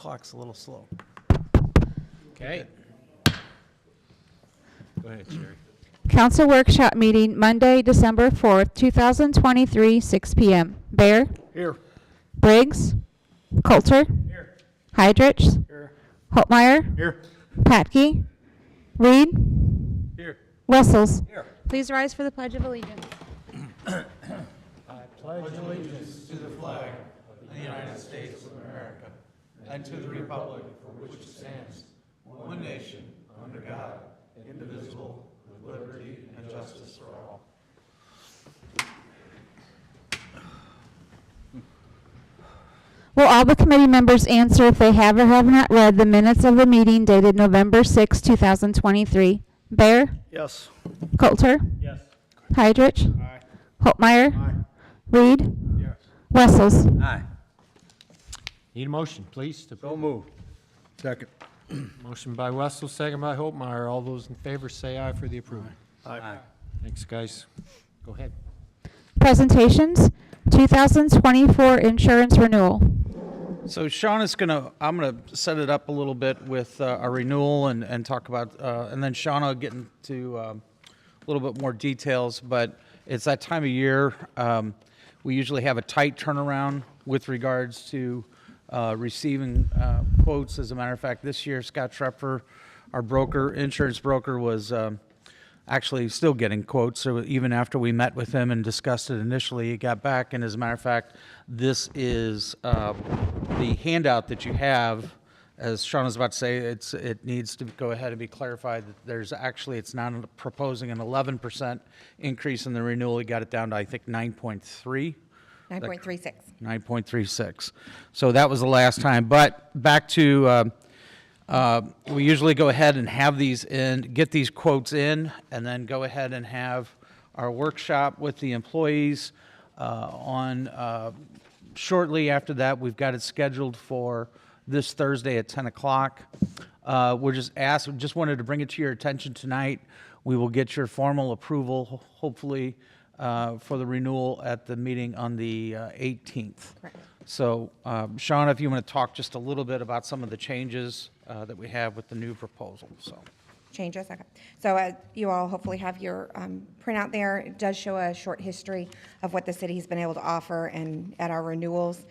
Clock's a little slow. Okay. Go ahead, Sherry. Council workshop meeting Monday, December 4th, 2023, 6 p.m. Bear, Here. Briggs, Coulter, Here. Heidrich, Here. Holtmeyer, Here. Patke, Reed, Here. Wessels. Here. Please rise for the Pledge of Allegiance. Pledge allegiance to the flag of the United States of America and to the republic for which it stands, one nation, under God, indivisible, with liberty and justice for all. Will all the committee members answer if they have or have not read the minutes of the meeting dated November 6, 2023? Bear, Yes. Coulter, Yes. Heidrich, Aye. Holtmeyer, Aye. Reed, Yes. Wessels. Aye. Need a motion, please? To So moved. Second. Motion by Wessel, second by Holtmeyer. All those in favor say aye for the approval. Aye. Thanks, guys. Go ahead. Presentations, 2024 insurance renewal. So Sean is I'm gonna set it up a little bit with our renewal and talk about, and then Sean will get into a little bit more details, but it's that time of year. We usually have a tight turnaround with regards to receiving quotes. As a matter of fact, this year, Scott Trepfer, our broker, insurance broker, was actually still getting quotes. So even after we met with him and discussed it initially, he got back. And as a matter of fact, this is the handout that you have. As Sean was about to say, it needs to go ahead and be clarified that it's not proposing an 11% increase in the renewal. He got it down to, I think, 9.3. 9.36. 9.36. So that was the last time. But back to, we usually go ahead and have these in, get these quotes in, and then go ahead and have our workshop with the employees shortly after that. We've got it scheduled for this Thursday at 10 o'clock. We just wanted to bring it to your attention tonight. We will get your formal approval, hopefully, for the renewal at the meeting on the 18th. Correct. So, Sean, if you want to talk just a little bit about some of the changes that we have with the new proposal, so. Changes, okay. So you all hopefully have your printout there. It does show a short history of what the city's been able to offer and at our renewals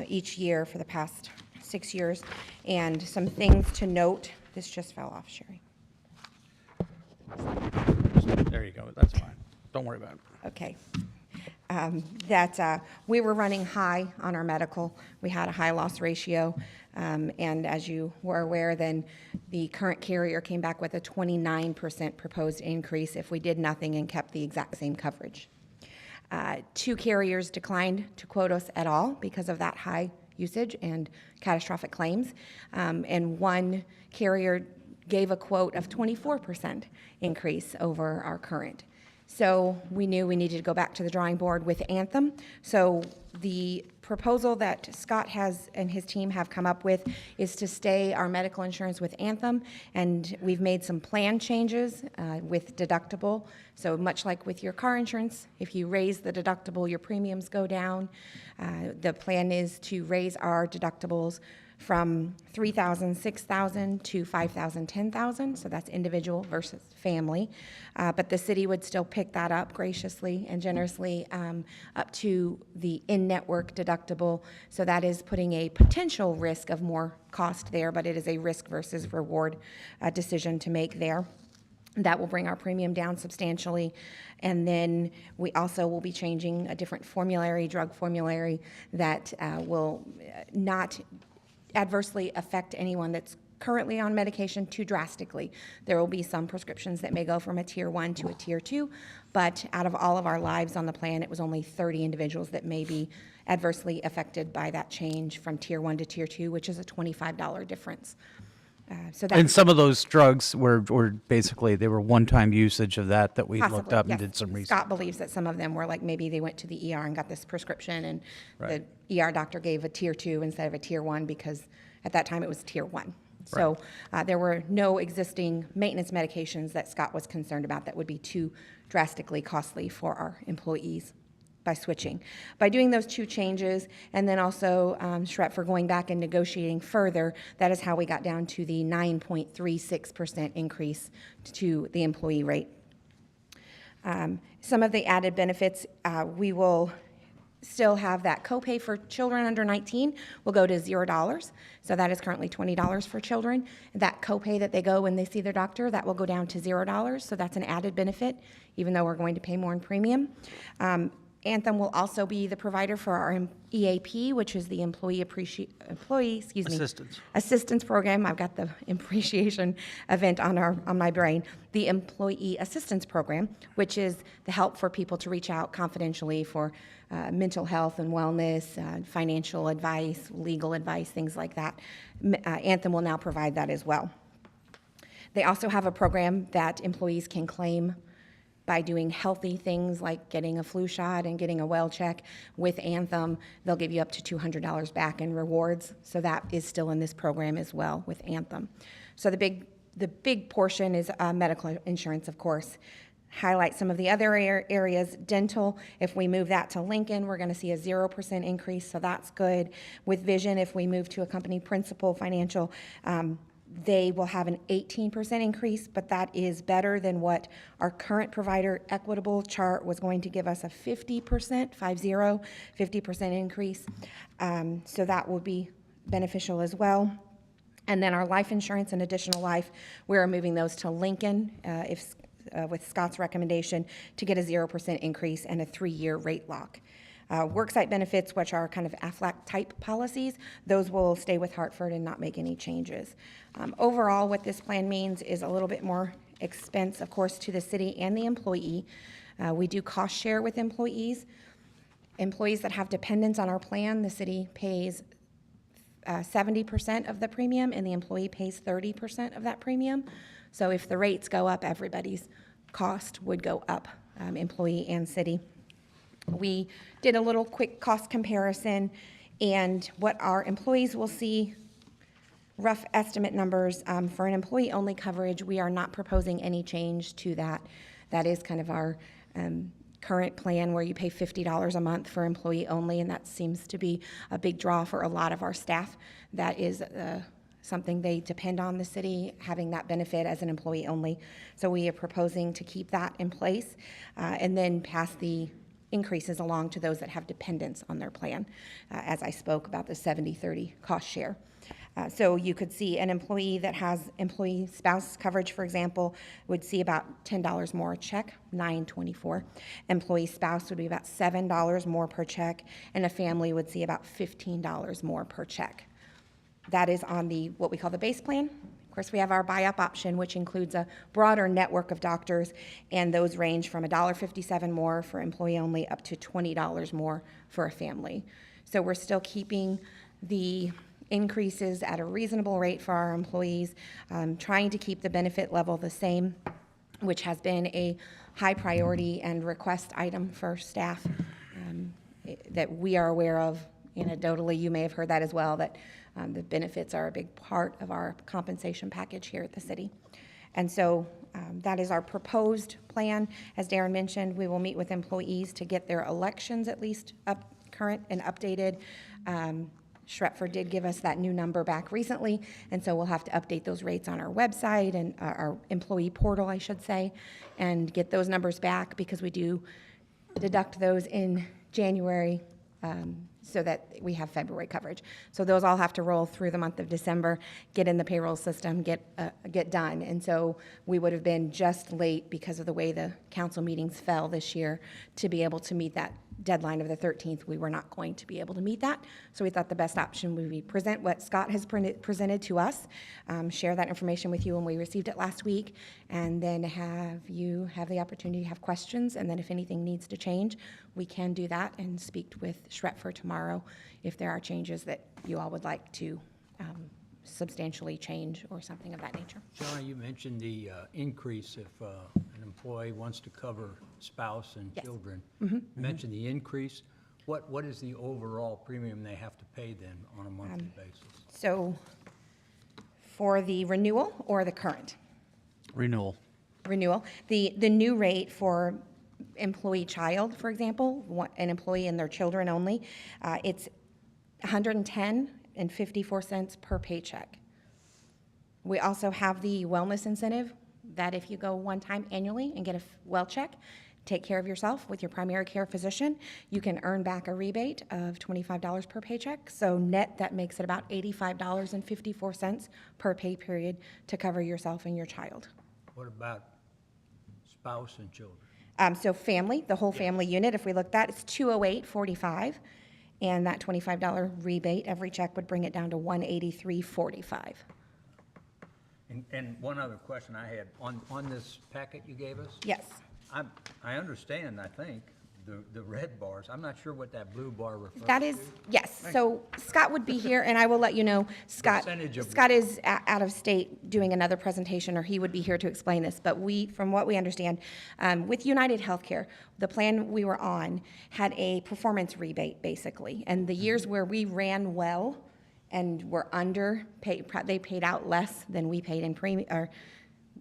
each year for the past 6 years. And some things to note. This just fell off, Sherry. There you go, that's fine. Don't worry about it. Okay. That we were running high on our medical. We had a high loss ratio. And as you were aware, then the current carrier came back with a 29% proposed increase if we did nothing and kept the exact same coverage. 2 carriers declined to quote us at all because of that high usage and catastrophic claims. And 1 carrier gave a quote of 24% increase over our current. So we knew we needed to go back to the drawing board with Anthem. So the proposal that Scott has and his team have come up with is to stay our medical insurance with Anthem, and we've made some plan changes with deductible. So much like with your car insurance, if you raise the deductible, your premiums go down. The plan is to raise our deductibles from $3,000, $6,000 to $5,000, $10,000. So that's individual versus family. But the city would still pick that up graciously and generously up to the in-network deductible. So that is putting a potential risk of more cost there, but it is a risk versus reward decision to make there. That will bring our premium down substantially. And then we also will be changing a different formulary, drug formulary, that will not adversely affect anyone that's currently on medication too drastically. There will be some prescriptions that may go from a tier 1 to a tier 2, but out of all of our lives on the plan, it was only 30 individuals that may be adversely affected by that change from tier 1 to tier 2, which is a $25 difference. So that And some of those drugs were basically, they were one-time usage of that we looked possibly, up yes. and did some research. Scott believes that some of them were like maybe they went to the ER and got this prescription, and Right. the ER doctor gave a tier 2 instead of a tier 1 because at that time it was tier 1. So there were no existing maintenance medications that Scott was concerned about that would be too drastically costly for our employees. by switching. By doing those two changes, and then also Schretfer going back and negotiating further, that is how we got down to the 9.36% increase to the employee rate. Some of the added benefits, we will still have that copay for children under 19 will go to $0. So that is currently $20 for children. That copay that they go when they see their doctor, that will go down to $0. So that's an added benefit, even though we're going to pay more in premium. Anthem will also be the provider for our EAP, which is the assistance program. I've got the appreciation event on my brain. The Employee Assistance Program, which is the help for people to reach out confidentially for mental health and wellness, financial advice, legal advice, things like that. Anthem will now provide that as well. They also have a program that employees can claim by doing healthy things like getting a flu shot and getting a well check. With Anthem, they'll give you up to $200 back in rewards. So that is still in this program as well with Anthem. So the big portion is medical insurance, of course. Highlight some of the other areas. Dental, if we move that to Lincoln, we're going to see a 0% increase, so that's good. With vision, if we move to a company Principal Financial, they will have an 18% increase, but that is better than what our current provider, Equitable Chart, was going to give us a 50% increase. So that will be beneficial as well. And then our life insurance and additional life, we're moving those to Lincoln with Scott's recommendation to get a 0% increase and a 3-year rate lock. Worksite benefits, which are kind of AFLAC type policies, those will stay with Hartford and not make any changes. Overall, what this plan means is a little bit more expense, of course, to the city and the employee. We do cost share with employees. Employees that have dependents on our plan, the city pays 70% of the premium and the employee pays 30% of that premium. So if the rates go up, everybody's cost would go up, employee and city. We did a little quick cost comparison, and what our employees will see, rough estimate numbers, for an employee-only coverage, we are not proposing any change to that. That is kind of our current plan where you pay $50 a month for employee only, and that seems to be a big draw for a lot of our staff. That is something they depend on the city, having that benefit as an employee only. So we are proposing to keep that in place and then pass the increases along to those that have dependents on their plan, as I spoke about the 70-30 cost share. So you could see an employee that has employee spouse coverage, for example, would see about $10 more a check, $9.24. Employee spouse would be about $7 more per check, and a family would see about $15 more per check. That is on the what we call the base plan. Of course, we have our buy-up option, which includes a broader network of doctors, and those range from $1.57 more for employee only up to $20 more for a family. So we're still keeping the increases at a reasonable rate for our employees, trying to keep the benefit level the same, which has been a high priority and request item for staff that we are aware of. Anecdotally, you may have heard that as well, that the benefits are a big part of our compensation package here at the city. And so that is our proposed plan. As Darren mentioned, we will meet with employees to get their elections at least up current and updated. Schretfer did give us that new number back recently, and so we'll have to update those rates on our website and our employee portal, I should say, and get those numbers back because we do deduct those in January so that we have February coverage. So those all have to roll through the month of December, get in the payroll system, get done. And so we would have been just late because of the way the council meetings fell this year to be able to meet that deadline of the 13th. We were not going to be able to meet that. So we thought the best option would be present what Scott has presented to us, share that information with you when we received it last week, and then have you have the opportunity to have questions. And then if anything needs to change, we can do that and speak with Schretfer tomorrow if there are changes that you all would like to substantially change or something of that nature. Shauna, you mentioned the increase if an employee wants to cover spouse and Yes. children. You mentioned the increase. What is the overall premium they have to pay then on a monthly basis? So for the renewal or the current? Renewal. Renewal, the new rate for employee child, for example, an employee and their children only, it's $110.54 per paycheck. We also have the wellness incentive that if you go one time annually and get a well check, take care of yourself with your primary care physician, you can earn back a rebate of $25 per paycheck. So net, that makes it about $85.54 per pay period to cover yourself and your child. What about spouse and children? So family, the whole family unit, if we looked at, it's $208.45, and that $25 rebate, every check would bring it down to $183.45. And one other question I had, on this packet you gave us? Yes. I understand, I think, the red bars. I'm not sure what that blue bar refers to. That is, yes, so Scott would be here, and I will let you know, Scott Percentage of- is out of state doing another presentation, or he would be here to explain this, but from what we understand, with United Healthcare, the plan we were on had a performance rebate, basically, and the years where we ran well and were they paid out less than we paid in premium, or,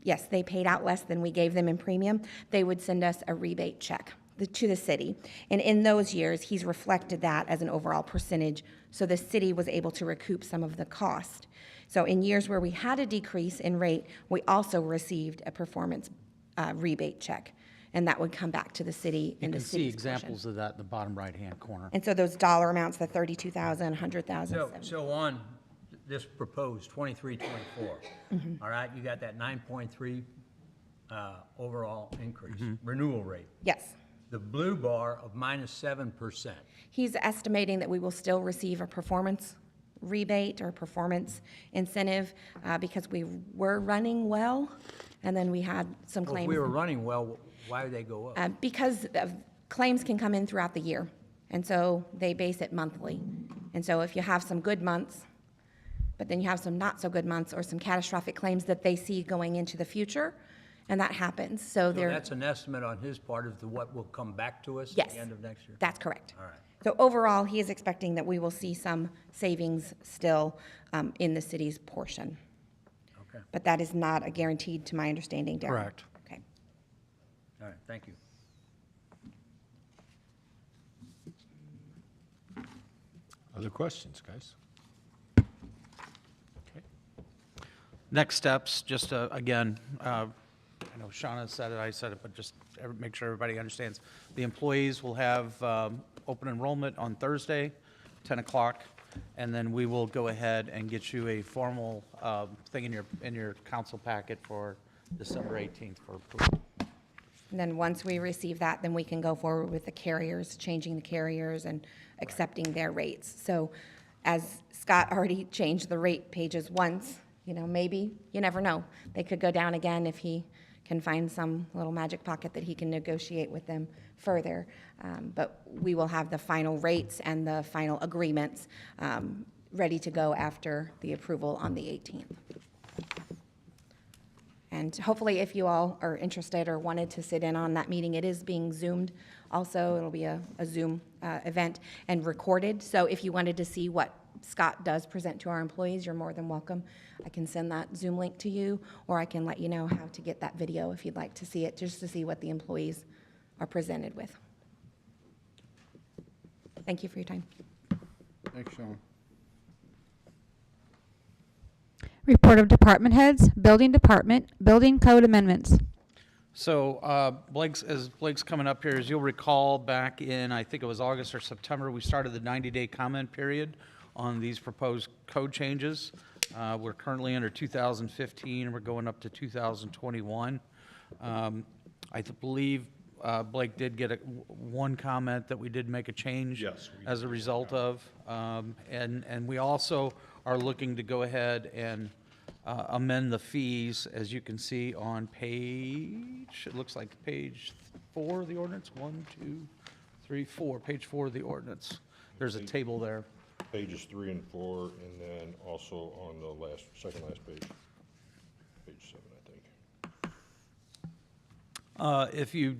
yes, they paid out less than we gave them in premium, they would send us a rebate check to the city. And in those years, he's reflected that as an overall percentage, so the city was able to recoup some of the cost. So in years where we had a decrease in rate, we also received a performance rebate check, and that would come back to the city You in the can see city's portion. examples of that in the bottom right-hand corner. And so those dollar amounts, the 32,000, 100,000. So on this proposed 23, 24, all right, you got that 9.3 overall increase, renewal rate. Yes. The blue bar of -7%. He's estimating that we will still receive a performance rebate or performance incentive because we were running well, and then we had some Well, if claims. we were running well, why did they go up? Because claims can come in throughout the year, and so they base it monthly. And so if you have some good months, but then you have some not so good months or some catastrophic claims that they see going into the future, and that happens, so So they're. that's an estimate on his part of what will come back to us at Yes. the end of next year? That's correct. All right. So overall, he is expecting that we will see some savings still in the city's portion. Okay, But that is not a guaranteed, to my understanding, Darrell. Correct. Okay. all right, thank you. Other questions, guys? Next steps, just again, I know Shauna said it, I said it, but just make sure everybody understands. The employees will have open enrollment on Thursday, 10 o'clock, and then we will go ahead and get you a formal thing in your council packet for December 18th for approval. And then once we receive that, then we can go forward with the carriers, changing the carriers and accepting their rates. So as Scott already changed the rate pages once, maybe, you never know. They could go down again if he can find some little magic pocket that he can negotiate with them further. But we will have the final rates and the final agreements ready to go after the approval on the 18th. And hopefully, if you all are interested or wanted to sit in on that meeting, it is being Zoomed also. It'll be a Zoom event and recorded. So if you wanted to see what Scott does present to our employees, you're more than welcome. I can send that Zoom link to you, or I can let you know how to get that video if you'd like to see it, just to see what the employees are presented with. Thank you for your time. Thanks, Sean. Report of department heads, building department, building code amendments. So as Blake's coming up here, as you'll recall, back in, I think it was August or September, we started the 90-day comment period on these proposed code changes. We're currently under 2015, and we're going up to 2021. I believe Blake did get one comment that we did make a change. Yes, we as a result of. And we also are looking to go ahead and amend the fees, as you can see on page, it looks like page 4 of the ordinance, 1, 2, 3, 4, page 4 of the ordinance. There's a table there. Pages 3 and 4, and then also on the second last page, page 7, I think. If you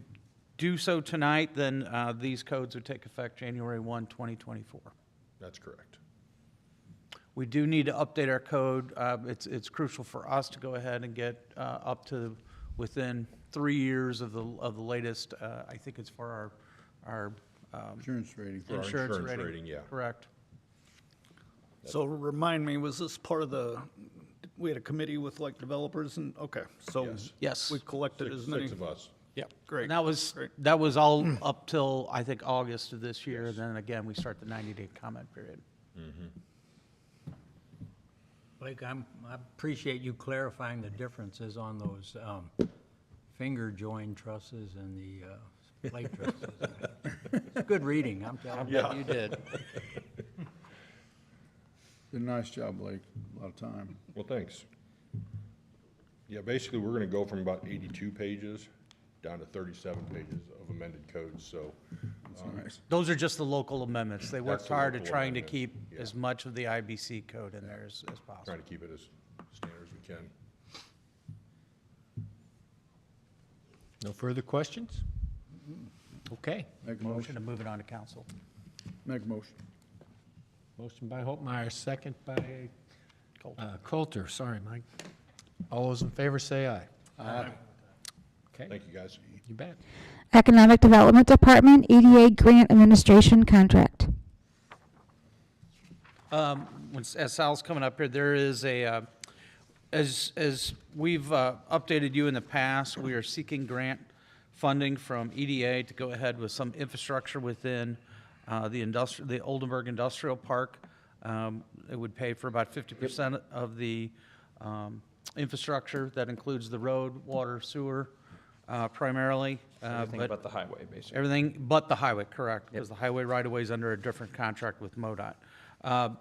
do so tonight, then these codes would take effect January 1, 2024. That's correct. We do need to update our code. It's crucial for us to go ahead and get up to within 3 years of the latest, I think it's for our Insurance rating. For our insurance insurance rating. rating, yeah. Correct. So remind me, was this part of we had a committee with like developers and, okay, so. Yes. Yes. We collected as many. Six of us. Yep. Great, And that was, great. that was all up till, I think, August of this year, and then again, we start the 90-day comment period. Blake, I appreciate you clarifying the differences on those finger joint trusses and the plate trusses. It's good reading, I'm telling you. You did. Did a nice job, Blake, a lot of time. Well, thanks. Yeah, basically, we're gonna go from about 82 pages down to 37 pages of amended codes, so. Nice. Those are just the local amendments. They worked That's the hard at local trying to amendments, keep yeah. as much of the IBC code in there as possible. Trying to keep it as standard as we can. No further questions? Okay. Make a Motion motion, to move it on to council. make a motion. Motion by Holtmeyer, second by Coulter. Sorry, Mike. All those in favor say aye. Aye. Okay, Thank you, guys. you bet. Economic Development Department EDA Grant Administration Contract. As Sal's coming up here, there is as we've updated you in the past, we are seeking grant funding from EDA to go ahead with some infrastructure within the Oldenburg Industrial Park. It would pay for about 50% of the infrastructure. That includes the road, water, sewer, primarily. Everything but the highway, basically. Everything but the highway, correct, because the highway right-of-way is under a different contract with MoDOT.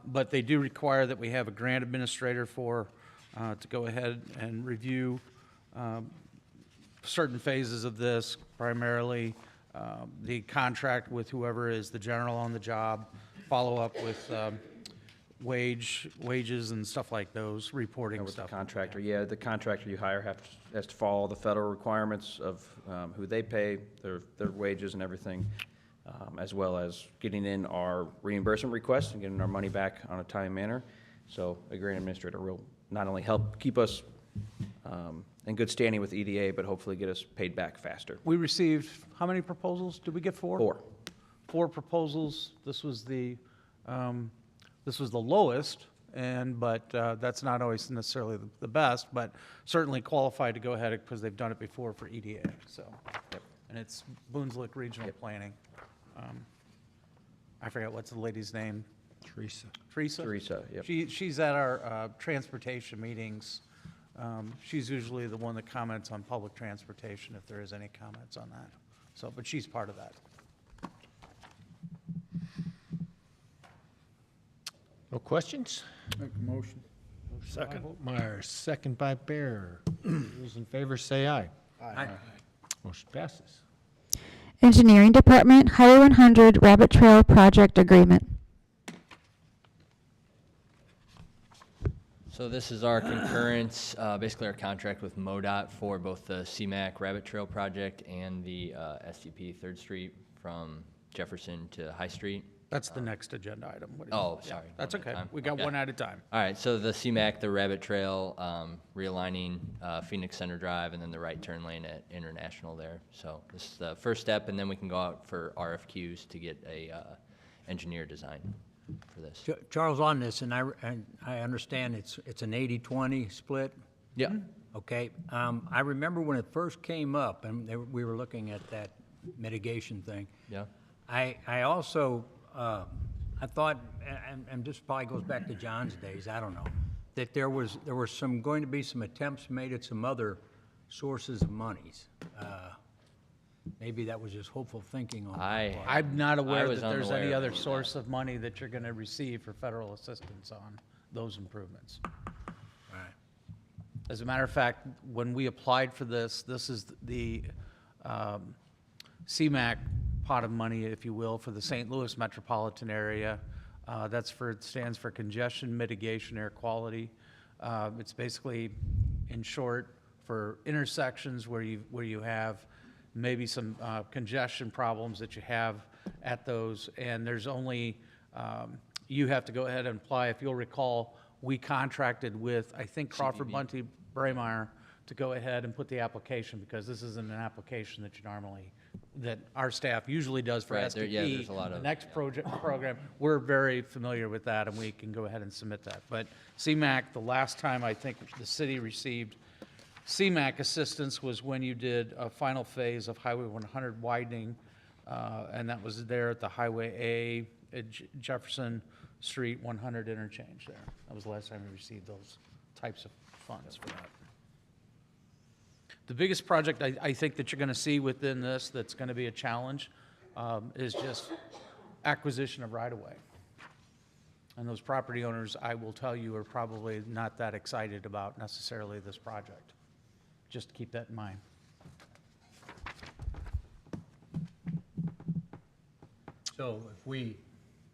But they do require that we have a grant administrator to go ahead and review certain phases of this, primarily the contract with whoever is the general on the job, follow up with wages and stuff like those, reporting With the stuff. contractor, yeah, the contractor you hire has to follow the federal requirements of who they pay, their wages and everything, as well as getting in our reimbursement requests and getting our money back on a timely manner. So a grant administrator will not only help keep us in good standing with EDA, but hopefully get us paid back faster. We received, how many proposals? Did we get 4? 4. 4 proposals. This was the lowest, but that's not always necessarily the best, but certainly qualified to go ahead because they've done it before for EDA, so. And it's Boonslick Regional Planning. I forget what's the lady's name. Teresa. Teresa? Teresa, yep. She's at our transportation meetings. She's usually the one that comments on public transportation if there is any comments on that. So, but she's part of that. No questions? Make a motion. Second. Holtmeyer, second by Bear. Those in favor say aye. Aye. Motion passes. Engineering Department Highway 100 Rabbit Trail Project Agreement. So this is our concurrence, basically our contract with MoDOT for both the CMAC Rabbit Trail project and the STP 3rd Street from Jefferson to High Street. That's the next agenda item. What do you- Oh, yeah, sorry, That's one at a okay. time. We got Okay. one at a time. All right, so the CMAC, the Rabbit Trail, realigning Phoenix Center Drive, and then the right turn lane at International there. So this is the first step, and then we can go out for RFQs to get a engineer design for this. Charles, on this, and I understand it's an 80-20 split, Yeah. okay? I remember when it first came up, and we were looking at that mitigation thing. Yeah. I also, I thought, and this probably goes back to John's days, I don't know, that there was going to be some attempts made at some other sources of monies. Maybe that was just hopeful thinking on my part. I'm not aware was that there's unaware any of other any of source of money that you're going to receive for federal assistance on those improvements. Right. As a matter of fact, when we applied for this is the CMAQ pot of money, if you will, for the St. Louis metropolitan area. It stands for Congestion Mitigation Air Quality. It's basically, in short, for intersections where you have maybe some congestion problems that you have at those, and there's only, you have to go ahead and apply. If you'll recall, we contracted with, I think, Crawford Bunty Braemar to go ahead and put the application, because this isn't an application that you normally, that our staff usually does for Right, there- yeah, STP. there's a lot The of- next program, we're very familiar with that, and we can go ahead and submit that. But CMAQ, the last time I think the city received CMAQ assistance was when you did a final phase of Highway 100 widening, and that was there at the Highway A, at Jefferson Street 100 interchange there. That was the last time we received those types of funds for that. The biggest project I think that you're going to see within this that's going to be a challenge is just acquisition of right-of-way. And those property owners, I will tell you, are probably not that excited about necessarily this project. Just keep that in mind. So if we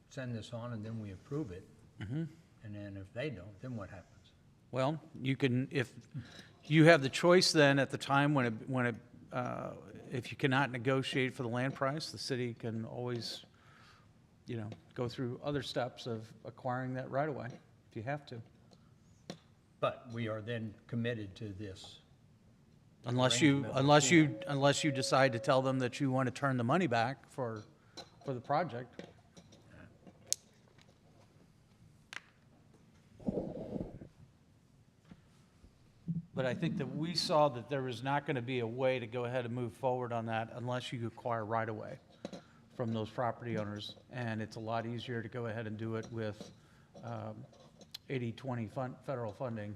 send this on and then we approve it, and then if they don't, then what happens? Well, you can, if you have the choice then at the time if you cannot negotiate for the land price, the city can always, go through other steps of acquiring that right away if you have to. But we are then committed to this. Unless you decide to tell them that you want to turn the money back for the project. But I think that we saw that there was not going to be a way to go ahead and move forward on that unless you acquire right-of-way from those property owners. And it's a lot easier to go ahead and do it with 80/20 federal funding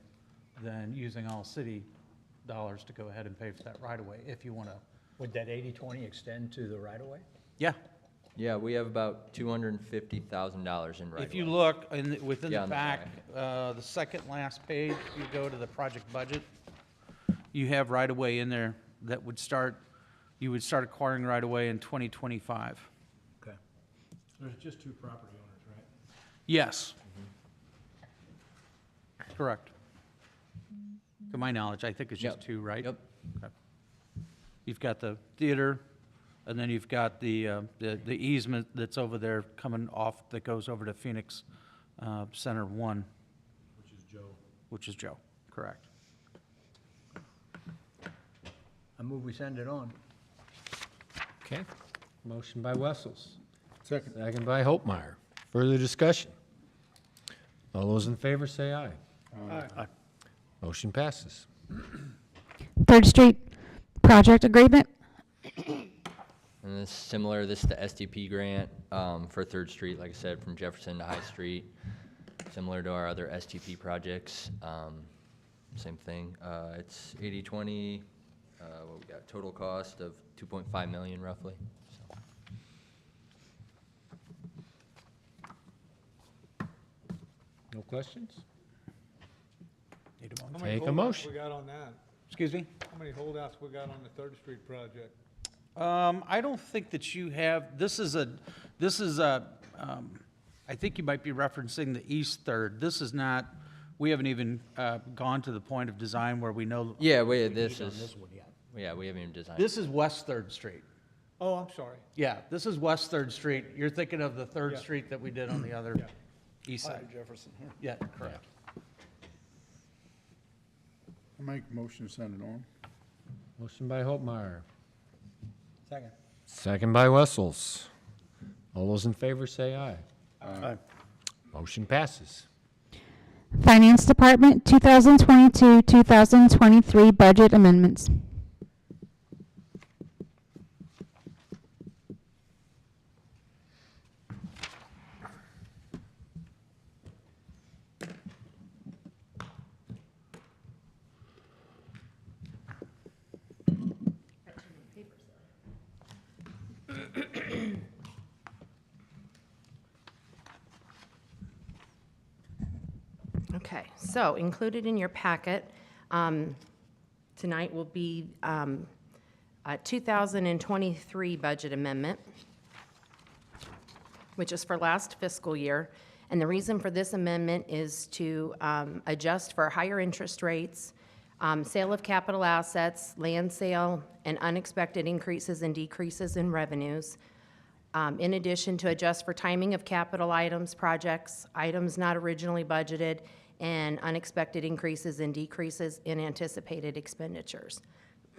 than using all city dollars to go ahead and pay for that right-of-way, if you want to. Would that 80/20 extend to the right-of-way? Yeah, Yeah, we have about $250,000 in right. if you look within Yeah, the on the back, the second last page, you go to the project budget, you have right-of-way in there that you would start acquiring right-of-way in 2025. Okay. There's just two property owners, right? Yes. Correct. To my knowledge, I think it's just Yep. two, right? Yep. Okay. You've got the theater, and then you've got the easement that's over there coming off, that goes over to Phoenix Center 1. Which is Joe, correct. I move we send it on. Okay. Motion by Wessels. Second. Second by Hopmeyer. Further discussion? All those in favor say aye. Aye. Motion passes. Third Street project agreement. And this is similar, this is the STP grant for Third Street, like I said, from Jefferson to High Street. Similar to our other STP projects, same thing. It's 80/20, what we got, total cost of 2.5 million roughly. So. No questions? Need a motion? How many Take a holdouts motion. we got on that? Excuse me? How many holdouts we got on the Third Street project? I don't think that you have, I think you might be referencing the East Third. This is not, we haven't even gone to the point of design where we know. Yeah, we this need on is, this one yet. yeah, we haven't even designed. This is West Third Street. Oh, I'm sorry. Yeah, this is West Third Street. You're thinking of the Third Yeah. Street that we did on the other east side. Jefferson here. Yeah, correct. I make a motion to send it on. Motion by Hopmeyer. Second. Second by Wessels. All those in favor say aye. Aye. Motion passes. Finance Department 2022-2023 budget amendments. Okay, so included in your packet tonight will be a 2023 budget amendment, which is for last fiscal year. And the reason for this amendment is to adjust for higher interest rates, sale of capital assets, land sale, and unexpected increases and decreases in revenues. In addition, to adjust for timing of capital items, projects, items not originally budgeted, and unexpected increases and decreases in anticipated expenditures.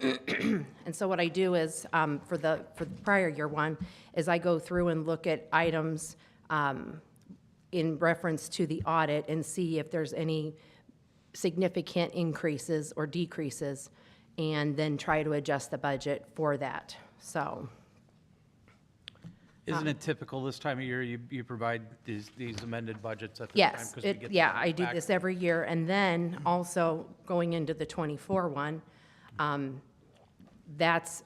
And so what I do is, for the prior year one, is I go through and look at items in reference to the audit and see if there's any significant increases or decreases, and then try to adjust the budget for that, so. Isn't it typical this time of year, you provide these amended budgets at this time? Yes, 'Cause we get yeah, them I do back? this every year, and then also going into the '24 one, that's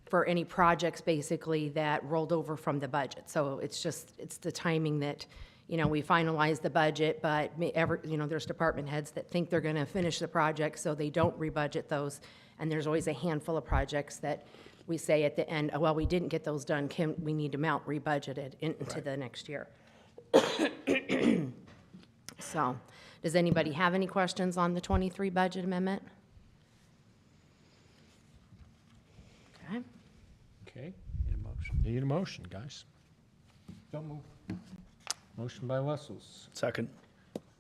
for any projects basically that rolled over from the budget. So it's the timing that, we finalize the budget, but there's department heads that think they're gonna finish the project, so they don't rebudget those. And there's always a handful of projects that we say at the end, well, we didn't get those done, we need them out rebudgeted into the next year. So, does anybody have any questions on the '23 budget amendment? Okay. Okay, Need a motion? need a motion, guys. Motion by Wessels, Second.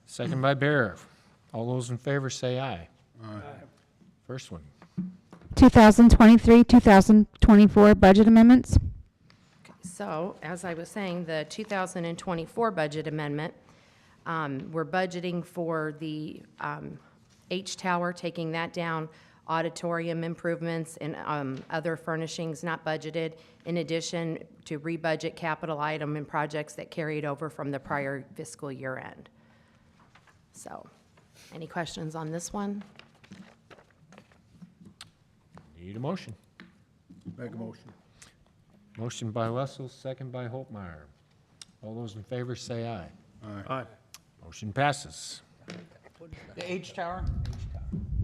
second by Bear. All those in favor say aye. First one. 2023, 2024 budget amendments. So, as I was saying, the 2024 budget amendment, we're budgeting for the H-Tower, taking that down, auditorium improvements, and other furnishings not budgeted, in addition to rebudget capital item and projects that carried over from the prior fiscal year end. So, any questions on this one? Need a motion. Make a motion. Motion by Wessels, second by Holtmeyer. All those in favor say aye. Aye. Motion passes. The H-Tower?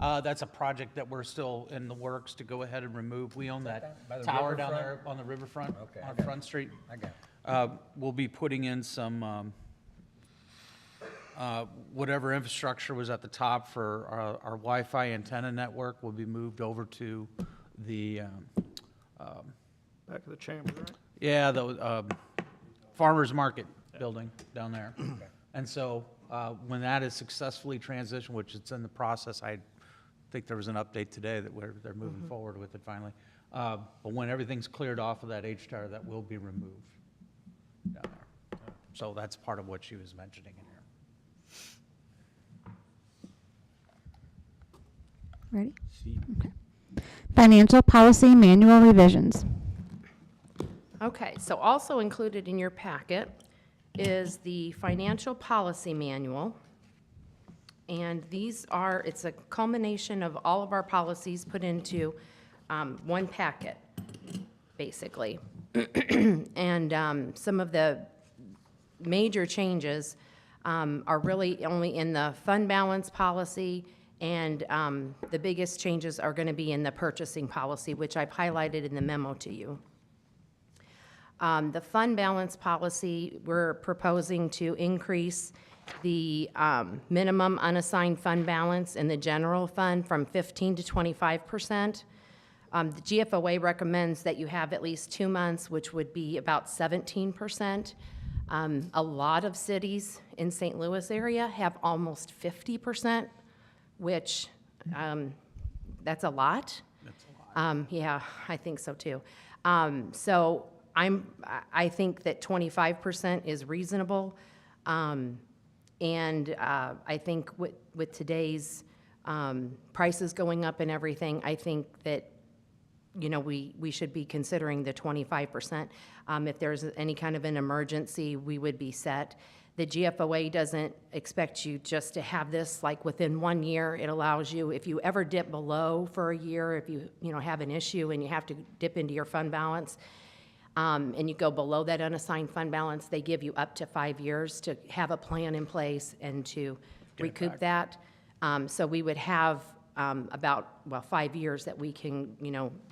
That's a project that we're still in the works to go ahead and remove. We own that By the tower down there riverfront? on the riverfront, Okay, I on got Front Street. I got it. We'll be putting in some, whatever infrastructure was at the top for our Wi-Fi antenna network will be moved over to the, Back of the chamber, right? yeah, the Farmers Market building down there. And so when that is successfully transitioned, which it's in the process, I think there was an update today that they're moving forward with it finally. But when everything's cleared off of that H-Tower, that will be removed down there. So that's part of what she was mentioning in here. Ready? Okay. Financial policy manual revisions. Okay, so also included in your packet is the financial policy manual. And it's a culmination of all of our policies put into one packet, basically. And some of the major changes are really only in the fund balance policy, and the biggest changes are going to be in the purchasing policy, which I've highlighted in the memo to you. The fund balance policy, we're proposing to increase the minimum unassigned fund balance in the general fund from 15% to 25%. The GFOA recommends that you have at least 2 months, which would be about 17%. A lot of cities in St. Louis area have almost 50%, which that's a lot. Yeah, I think so too. So I think that 25% is reasonable. And I think with today's prices going up and everything, I think that, we should be considering the 25%. If there's any kind of an emergency, we would be set. The GFOA doesn't expect you just to have this like within 1 year. It allows you, if you ever dip below for a year, if you have an issue and you have to dip into your fund balance, and you go below that unassigned fund balance, they give you up to 5 years to have a plan in place and to recoup that. So we would have about 5 years that we can,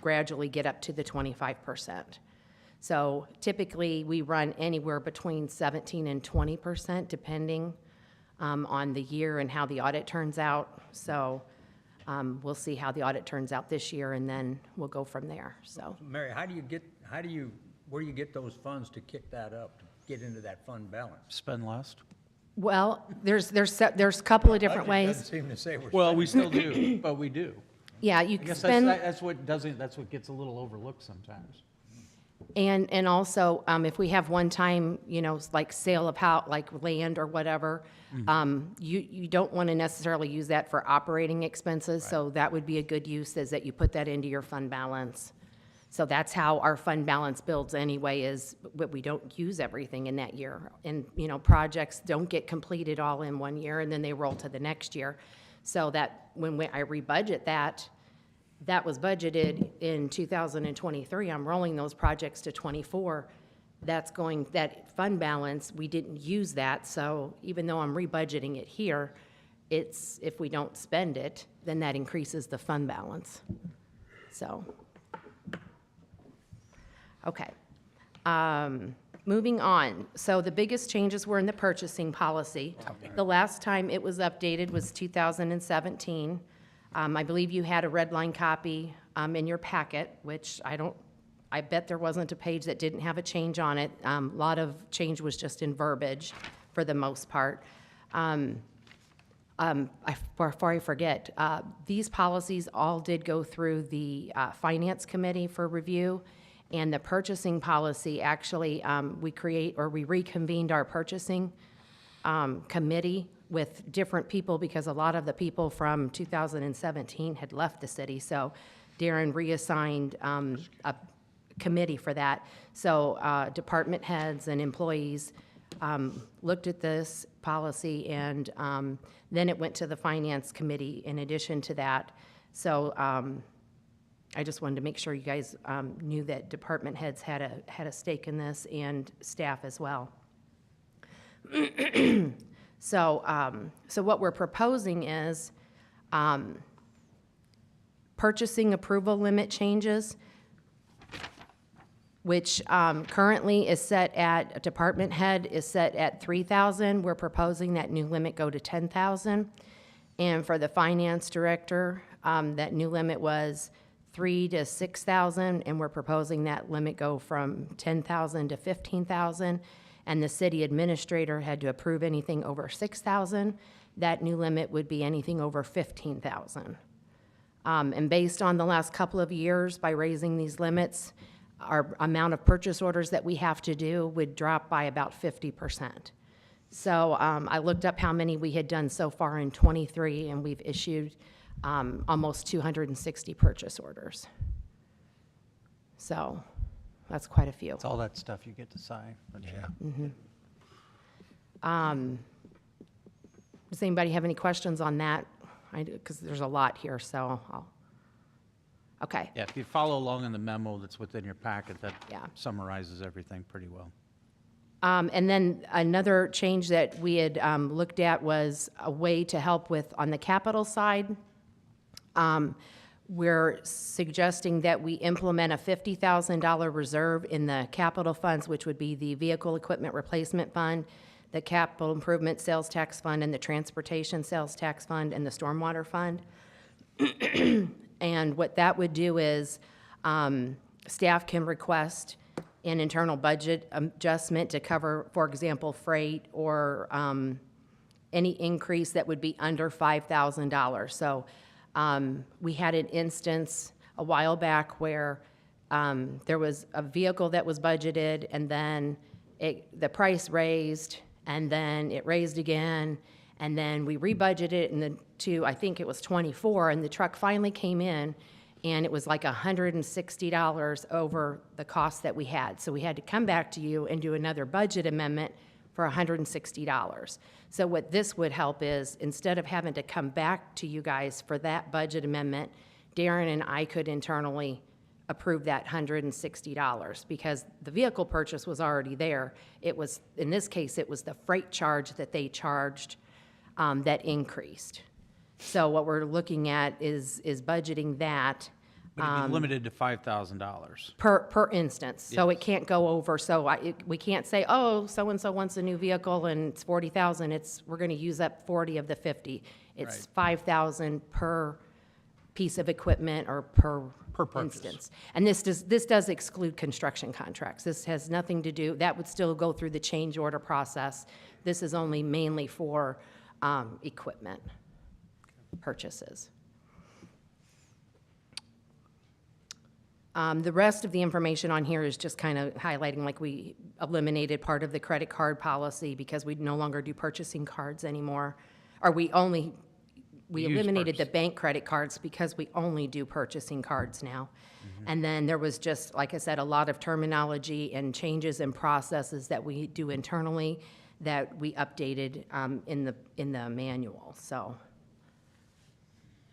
gradually get up to the 25%. So typically, we run anywhere between 17 and 20%, depending on the year and how the audit turns out. So we'll see how the audit turns out this year, and then we'll go from there. So, Mary, where do you get those funds to kick that up, to get into that fund balance? Spend less. Well, there's a couple of different Budget ways. doesn't seem to say we're Well, we still do, but we do. Yeah, you I can guess spend. that's what doesn't, that's what gets a little overlooked sometimes. And also, if we have one-time, like sale of like land or whatever, you don't want to necessarily use that for operating expenses, so that would be a good use, is that you put that into your fund balance. So that's how our fund balance builds anyway, is, but we don't use everything in that year. And, projects don't get completed all in one year, and then they roll to the next year. So that when I rebudget that was budgeted in 2023, I'm rolling those projects to '24. That fund balance, we didn't use that, so even though I'm rebudgeting it here, if we don't spend it, then that increases the fund balance. So, okay. Moving on, so the biggest changes were in the purchasing policy. The last time it was updated was 2017. I believe you had a red line copy in your packet, which I bet there wasn't a page that didn't have a change on it. A lot of change was just in verbiage for the most part. Before I forget, these policies all did go through the Finance Committee for review, and the purchasing policy, actually, we reconvened our purchasing committee with different people, because a lot of the people from 2017 had left the city. So Darren reassigned a committee for that. So department heads and employees looked at this policy, and then it went to the Finance Committee in addition to that. So I just wanted to make sure you guys knew that department heads had a stake in this, and staff as well. So what we're proposing is purchasing approval limit changes, which currently is set at, department head is set at 3,000. We're proposing that new limit go to 10,000. And for the finance director, that new limit was 3,000 to 6,000, and we're proposing that limit go from 10,000 to 15,000. And the city administrator had to approve anything over 6,000. That new limit would be anything over 15,000. And based on the last couple of years, by raising these limits, our amount of purchase orders that we have to do would drop by about 50%. So I looked up how many we had done so far in '23, and we've issued almost 260 purchase orders. So that's quite a few. It's all that stuff you get to sign. Yeah. Does anybody have any questions on that? Because there's a lot here, so okay. Yeah, if you follow along in the memo that's within your packet, that Yeah. summarizes everything pretty well. And then another change that we had looked at was a way to help with, on the capital side, we're suggesting that we implement a $50,000 reserve in the capital funds, which would be the Vehicle Equipment Replacement Fund, the Capital Improvement Sales Tax Fund, and the Transportation Sales Tax Fund, and the Stormwater Fund. And what that would do is staff can request an internal budget adjustment to cover, for example, freight or any increase that would be under $5,000. So we had an instance a while back where there was a vehicle that was budgeted, and then the price raised, and then it raised again, and then we rebudgeted to, I think it was 24, and the truck finally came in, and it was like $160 over the cost that we had. So we had to come back to you and do another budget amendment for $160. So what this would help is, instead of having to come back to you guys for that budget amendment, Darren and I could internally approve that $160, because the vehicle purchase was already there. It was, in this case, it was the freight charge that they charged that increased. So what we're looking at is budgeting that. But it'd be limited to $5,000. Per instance, so it can't go over, so we can't say, oh, so-and-so wants a new vehicle and it's 40,000, we're gonna use up 40 of the 50. It's 5,000 per piece of equipment or per instance. And this does exclude construction contracts. This has nothing to do, that would still go through the change order process This is only mainly for equipment purchases. The rest of the information on here is just kind of highlighting, like, we eliminated part of the credit card policy because we no longer do purchasing cards anymore. Or we Use eliminated the purchase. bank credit cards because we only do purchasing cards now. And then there was just, like I said, a lot of terminology and changes in processes that we do internally that we updated in the manual, so.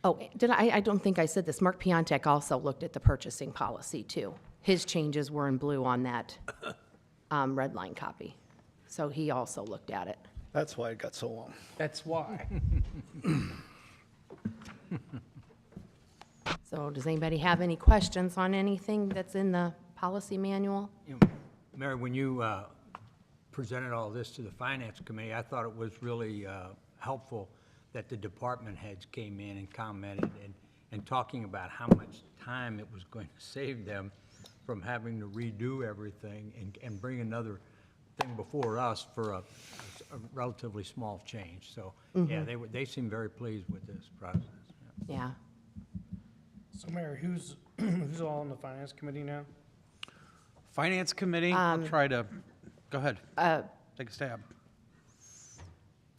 Oh, I don't think I said this. Mark Piontek also looked at the purchasing policy, too. His changes were in blue on that red line copy. So he also looked at it. That's why it got so long. That's why. So does anybody have any questions on anything that's in the policy manual? Mary, when you presented all this to the Finance Committee, I thought it was really helpful that the department heads came in and commented and talking about how much time it was going to save them from having to redo everything and bring another thing before us for a relatively small change. So, yeah, they seem very pleased with this process. Yeah. So Mayor, who's all on the Finance Committee now? Finance Committee, I'll try to, go ahead, take a stab.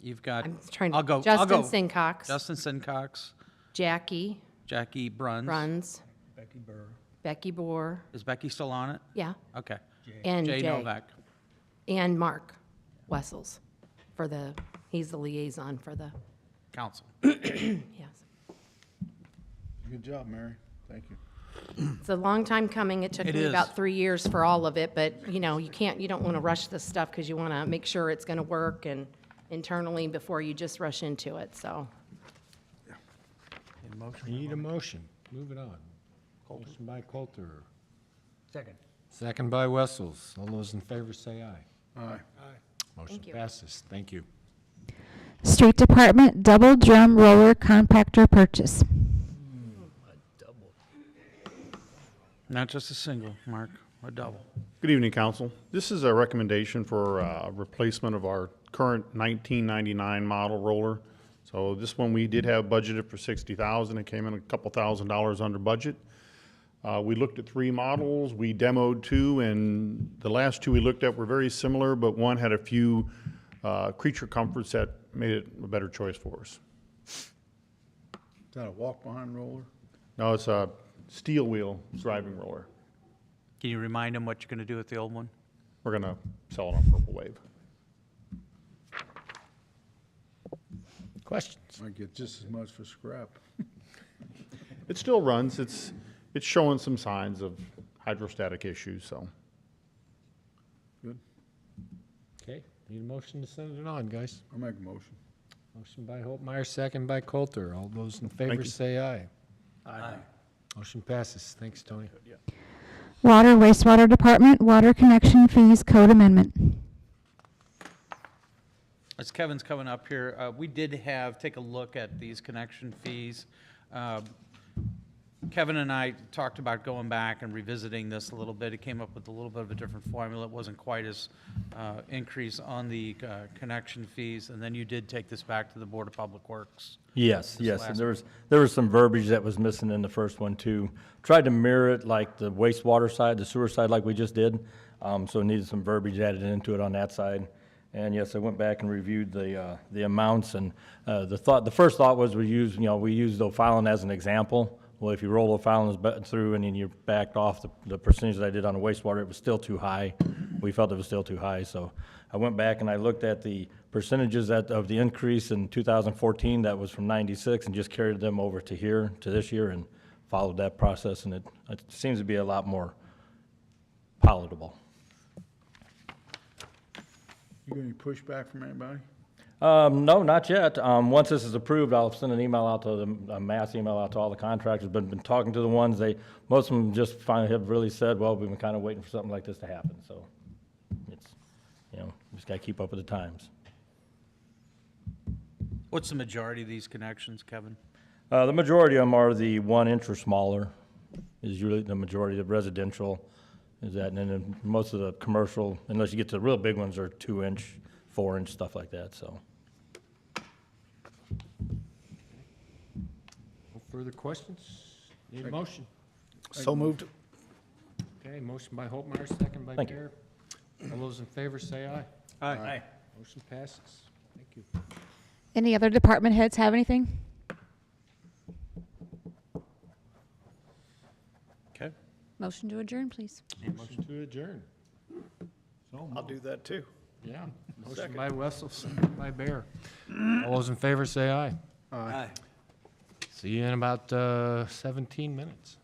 You've got, I'm trying to, I'll go. Justin Sincox, Justin Sincox, Jackie Jackie Bruns. Bruns, Becky Burr. Becky Boer, Is Becky still on it? yeah, Okay. and Jay Jay, Novak. and Mark Wessels he's the liaison for the, Council. yes. Good job, Mary. Thank you. It's a long time coming. It took It me is. about 3 years for all of it, but, you don't want to rush this stuff because you want to make sure it's going to work and internally before you just rush into it, so. In motion. Need a motion. Move it on. Motion by Coulter, Second. second by Wessels. All those in favor say aye. Aye. Motion Thank you. passes. Thank you. Street Department double drum roller compactor purchase. Not just a single, Mark, a double. Good evening, council. This is a recommendation for replacement of our current 1999 model roller. So this one, we did have budgeted for $60,000. It came in a couple $1,000s under budget. We looked at 3 models. We demoed 2, and the last 2 we looked at were very similar, but one had a few creature comforts that made it a better choice for us. Is that a walk-behind roller? No, it's a steel wheel driving roller. Can you remind them what you're going to do with the old one? We're gonna sell it on Purple Wave. Questions? Might get just as much for scrap. It still runs. It's showing some signs of hydrostatic issues, so. Good. Okay, need a motion to send it on, guys. I'll make a motion. Motion by Holtmeyer, second by Coulter. All those in favor you. say aye. Aye. Motion passes. Thanks, Tony. Water wastewater department water connection fees code amendment. As Kevin's coming up here, we did take a look at these connection fees. Kevin and I talked about going back and revisiting this a little bit. It came up with a little bit of a different formula. It wasn't quite as increase on the connection fees. And then you did take this back to the Board of Public Works. Yes, This yes, last and there was some verbiage that was missing in the first one too. Tried to mirror it like the wastewater side, the sewer side like we just did, so it needed some verbiage added into it on that side. And yes, I went back and reviewed the amounts, and the first thought was we used O'Fallon as an example. Well, if you roll O'Fallon through and then you backed off the percentage that I did on the wastewater, it was still too high. We felt it was still too high, so I went back and I looked at the percentages of the increase in 2014, that was from 96, and just carried them over to here, to this year, and followed that process, and it seems to be a lot more palatable. You get any pushback from anybody? No, not yet. Once this is approved, I'll send an email out to a mass email out to all the contractors. Been talking to the ones, most of them just finally have really said, well, we've been kind of waiting for something like this to happen. So it's, just got to keep up with the times. What's the majority of these connections, Kevin? The majority of them are the 1 inch or smaller is usually the majority of residential is that. And then most of the commercial, unless you get to the real big ones, are 2 inch, 4-inch, stuff like that, so. No further questions? Need a motion? So moved. Okay, motion by Holtmeyer, second by Thank you. Bear. All those in favor say aye. Aye. Motion passes. Thank you. Any other department heads have anything? Okay. Motion to adjourn, please. Motion to adjourn. I'll do that too. Yeah. Motion by Wessel, second by Bear. All those in favor say aye. Aye. See you in about 17 minutes.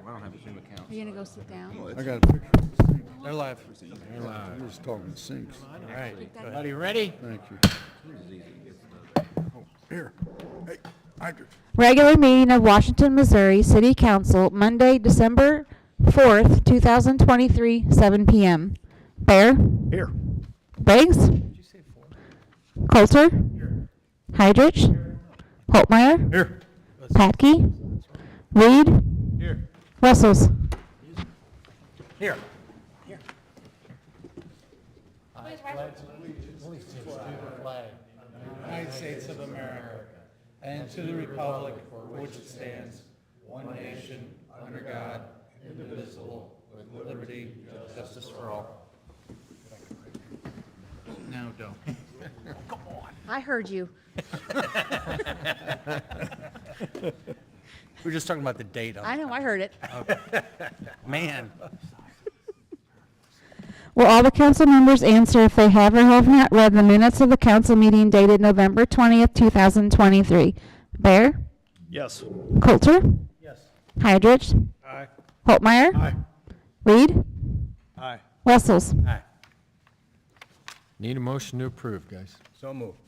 I don't have a Zoom account. Are you gonna go sit down? I got a picture of the sinks. They're live. I'm just talking sinks. All right, everybody ready? Thank you. Oh, here, hey, hydrant. Regular meeting of Washington, Missouri City Council, Monday, December 4th, 2023, 7 p.m. Bear? Here. Briggs? Coulter? Hydrich? Holtmeyer? Here. Patke? Reed? Here. Wessels? Here. United States of America, and to the republic for which it stands, one nation, under God, indivisible, with liberty and justice for all. No, don't. I heard you. We're just talking about the date on I know, I heard it. Man. Will all the council members answer if they have or have not read the minutes of the council meeting dated November 20th, 2023? Bear? Yes. Coulter? Yes. Hydrich? Aye. Holtmeyer? Aye. Reed? Aye. Wessels? Aye. Need a motion to approve, guys. So moved.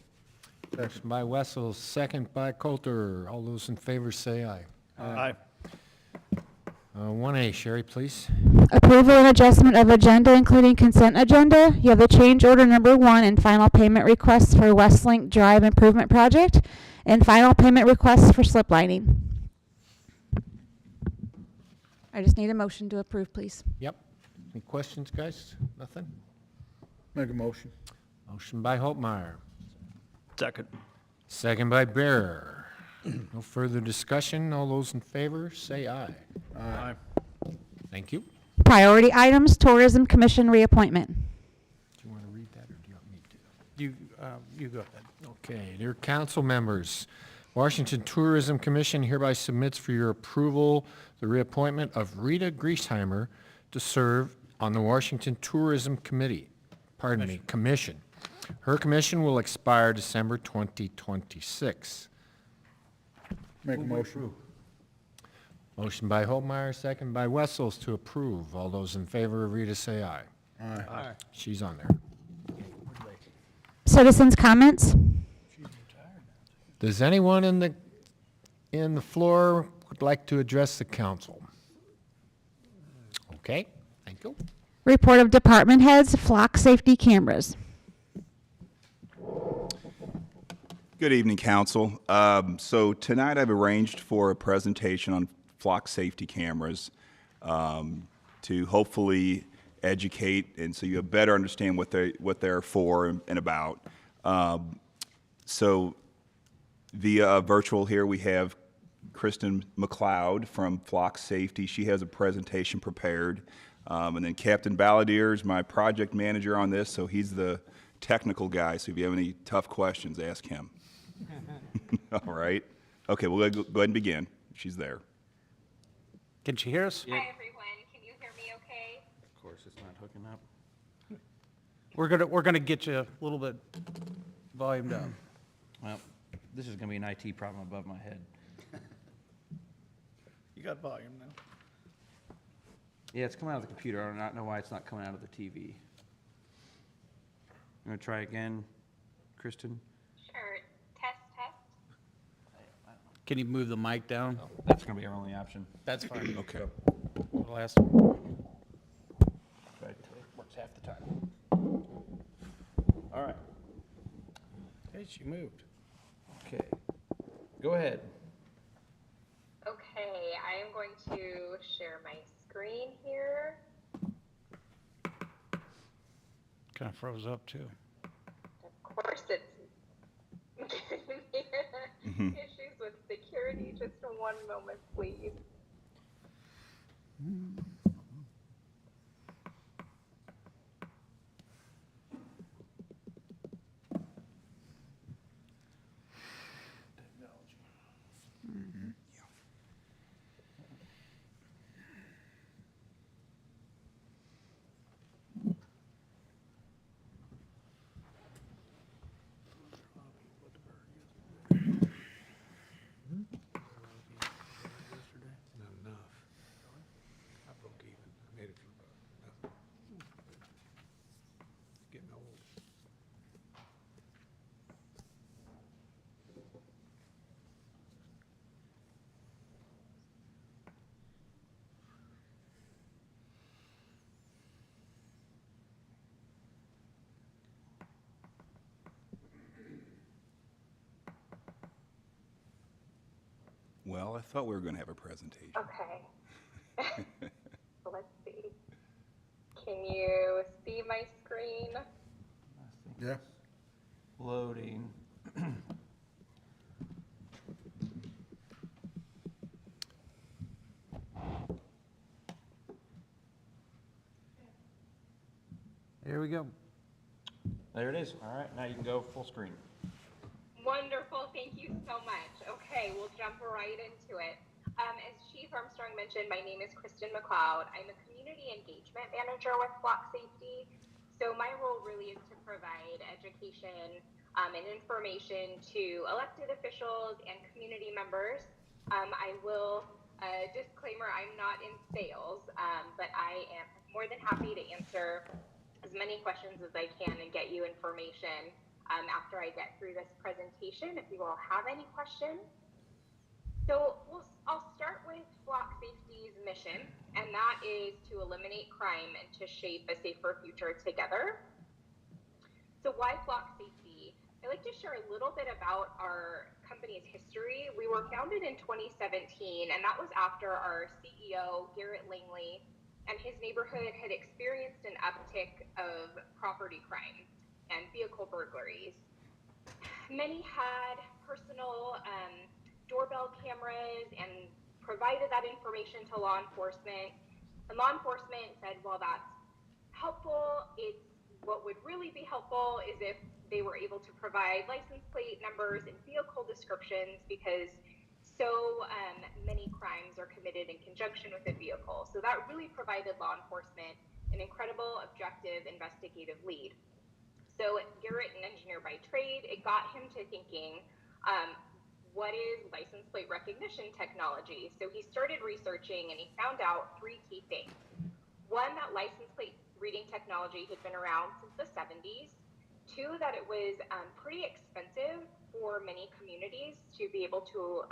Motion by Wessels, second by Coulter. All those in favor say aye. Aye. 1A, Sherry, please. Approval and adjustment of agenda, including consent agenda. You have the change order number 1 and final payment requests for Westlink Drive Improvement Project and final payment requests for slip lining. I just need a motion to approve, please. Yep. Any questions, guys? Nothing? Make a motion. Motion by Holtmeyer, Second. second by Bear. No further discussion. All those in favor, say aye. Aye. Thank you. Priority items, Tourism Commission reappointment. Do you want to read that, or do you want me to? You go ahead. Okay, dear council members, Washington Tourism Commission hereby submits for your approval the reappointment of Rita Griesheimer to serve on the Washington Tourism Commission. Her commission will expire December 2026. Make a motion. Motion by Holtmeyer, second by Wessels to approve. All those in favor of Rita say aye. Aye. She's on there. Citizens' comments? Does anyone in the floor would like to address the council? Okay, thank you. Report of department heads, flock safety cameras. Good evening, council. So tonight I've arranged for a presentation on flock safety cameras to hopefully educate, and so you better understand what they're for and about. So via virtual here we have Kristen McLeod from Flock Safety. She has a presentation prepared. And then Captain Balladeer is my project manager on this, so he's the technical guy. So if you have any tough questions, ask him. All right. Okay, we'll go ahead and begin. She's there. Can she hear us? Hi, everyone. Can you hear me okay? Of course, it's not hooking up. We're gonna get you a little bit volumed down. Well, this is gonna be an IT problem above my head. You got volume now. Yeah, it's coming out of the computer. I do not know why it's not coming out of the TV. You gonna try again, Kristen? Sure. Test, test. Can you move the mic down? That's gonna be our only option. That's fine. Okay. Last. But it works half the time. All right. Hey, she moved. Okay. Go ahead. Okay, I am going to share my screen here. Kind of froze up too. Of course, it's issues with security. Just one moment, please. Well, I thought we were going to have a presentation. Okay. So let's see. Can you see my screen? Yeah. Loading. There we go. There it is. All right, now you can go full screen. Wonderful, thank you so much. Okay, we'll jump right into it. As Chief Armstrong mentioned, my name is Kristen McLeod. I'm a community engagement manager with Flock Safety. So my role really is to provide education and information to elected officials and community members. I will, disclaimer, I'm not in sales, but I am more than happy to answer as many questions as I can and get you information after I get through this presentation, if you all have any questions. So I'll start with Flock Safety's mission, and that is to eliminate crime and to shape a safer future together. So why Flock Safety? I'd like to share a little bit about our company's history. We were founded in 2017, and that was after our CEO, Garrett Langley, and his neighborhood had experienced an uptick of property crime and vehicle burglaries. Many had personal doorbell cameras and provided that information to law enforcement. And law enforcement said, well, that's helpful. What would really be helpful is if they were able to provide license plate numbers and vehicle descriptions, because so many crimes are committed in conjunction with a vehicle. So that really provided law enforcement an incredible objective investigative lead. So Garrett, an engineer by trade, it got him to thinking, what is license plate recognition technology? So he started researching and he found out three key things. One, that license plate reading technology had been around since the 70s. Two, that it was pretty expensive for many communities to be able to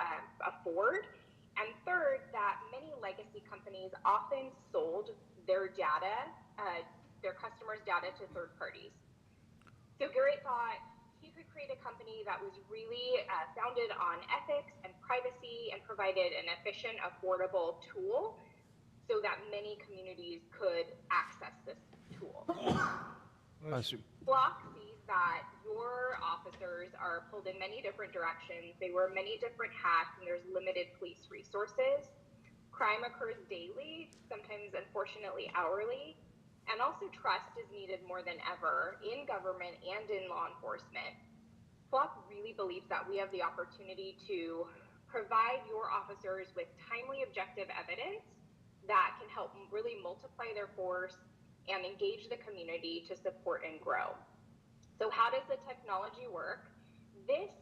afford. And third, that many legacy companies often sold their data, their customers' data to third parties. So Garrett thought he could create a company that was really founded on ethics and privacy and provided an efficient, affordable tool so that many communities could access this tool. Flock sees that your officers are pulled in many different directions. They wear many different hats, and there's limited police resources. Crime occurs daily, sometimes unfortunately hourly, and also trust is needed more than ever in government and in law enforcement. Flock really believes that we have the opportunity to provide your officers with timely, objective evidence that can help really multiply their force and engage the community to support and grow. So how does the technology work? This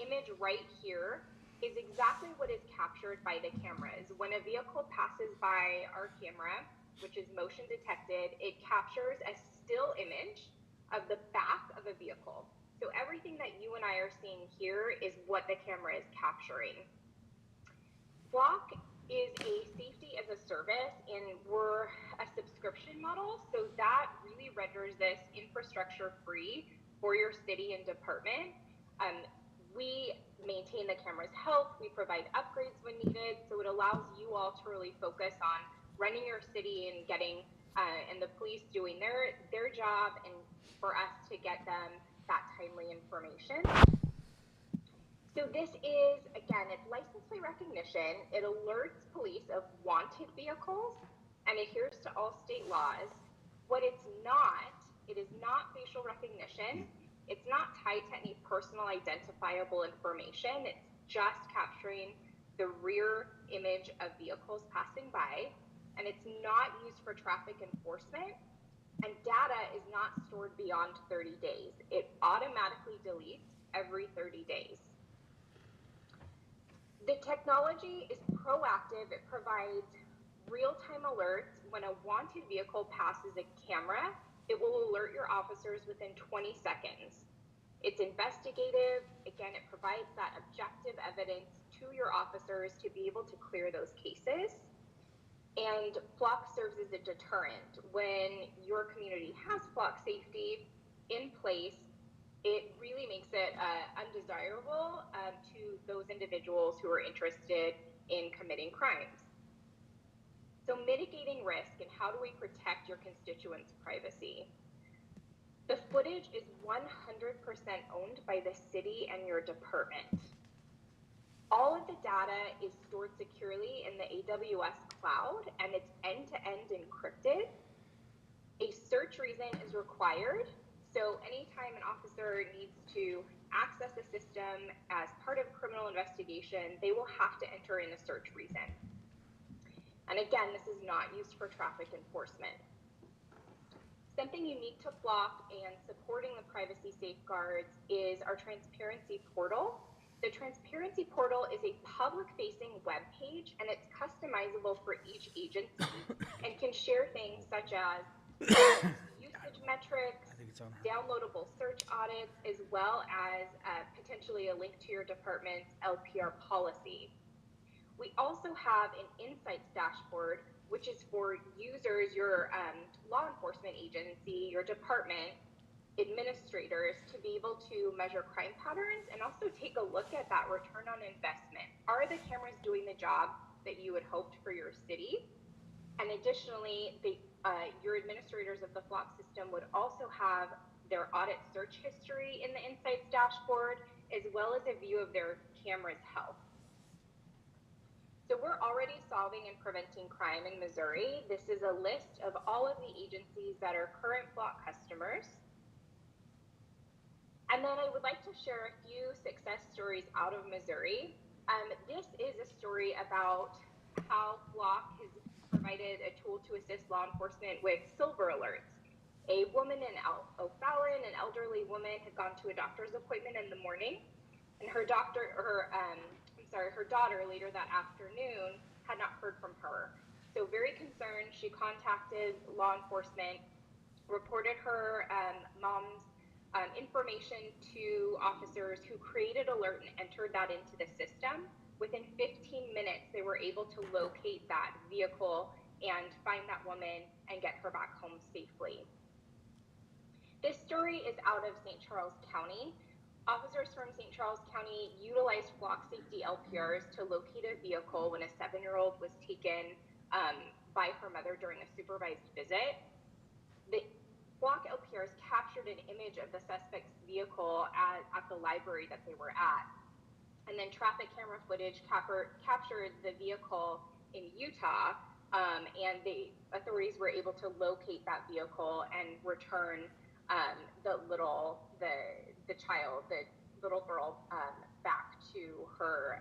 image right here is exactly what is captured by the cameras. When a vehicle passes by our camera, which is motion detected, it captures a still image of the back of a vehicle. So everything that you and I are seeing here is what the camera is capturing. Flock is a safety as a service, and we're a subscription model, so that really renders this infrastructure free for your city and department. We maintain the camera's health, we provide upgrades when needed, so it allows you all to really focus on running your city and getting, and the police doing their job, and for us to get them that timely information. So this is, again, it's license plate recognition. It alerts police of wanted vehicles and adheres to all state laws. What it's not, it is not facial recognition. It's not tied to any personal identifiable information. It's just capturing the rear image of vehicles passing by, and it's not used for traffic enforcement, and data is not stored beyond 30 days. It automatically deletes every 30 days. The technology is proactive. It provides real-time alerts. When a wanted vehicle passes a camera, it will alert your officers within 20 seconds. It's investigative. Again, it provides that objective evidence to your officers to be able to clear those cases. And Flock serves as a deterrent. When your community has Flock Safety in place, it really makes it undesirable to those individuals who are interested in committing crimes. So mitigating risk and how do we protect your constituents' privacy? The footage is 100% owned by the city and your department. All of the data is stored securely in the AWS cloud and it's end-to-end encrypted. A search reason is required. So anytime an officer needs to access a system as part of a criminal investigation, they will have to enter in a search reason. And again, this is not used for traffic enforcement. Something unique to Flock and supporting the privacy safeguards is our transparency portal. The transparency portal is a public-facing web page, and it's customizable for each agency and can share things such as usage metrics, downloadable search audits, as well as potentially a link to your department's LPR policy. We also have an insights dashboard, which is for users, your law enforcement agency, your department, administrators, to be able to measure crime patterns and also take a look at that return on investment. Are the cameras doing the job that you had hoped for your city? And additionally, your administrators of the Flock system would also have their audit search history in the insights dashboard, as well as a view of their camera's health. So we're already solving and preventing crime in Missouri. This is a list of all of the agencies that are current Flock customers. And then I would like to share a few success stories out of Missouri. This is a story about how Flock has provided a tool to assist law enforcement with silver alerts. A woman in O'Fallon, an elderly woman, had gone to a doctor's appointment in the morning, and her daughter later that afternoon had not heard from her. So very concerned, she contacted law enforcement, reported her mom's information to officers who created alert and entered that into the system. Within 15 minutes, they were able to locate that vehicle and find that woman and get her back home safely. This story is out of St. Charles County. Officers from St. Charles County utilized Flock Safety LPRs to locate a vehicle when a 7-year-old was taken by her mother during a supervised visit. The Flock LPRs captured an image of the suspect's vehicle at the library that they were at. And then traffic camera footage captured the vehicle in Utah, and the authorities were able to locate that vehicle and return the little girl back to her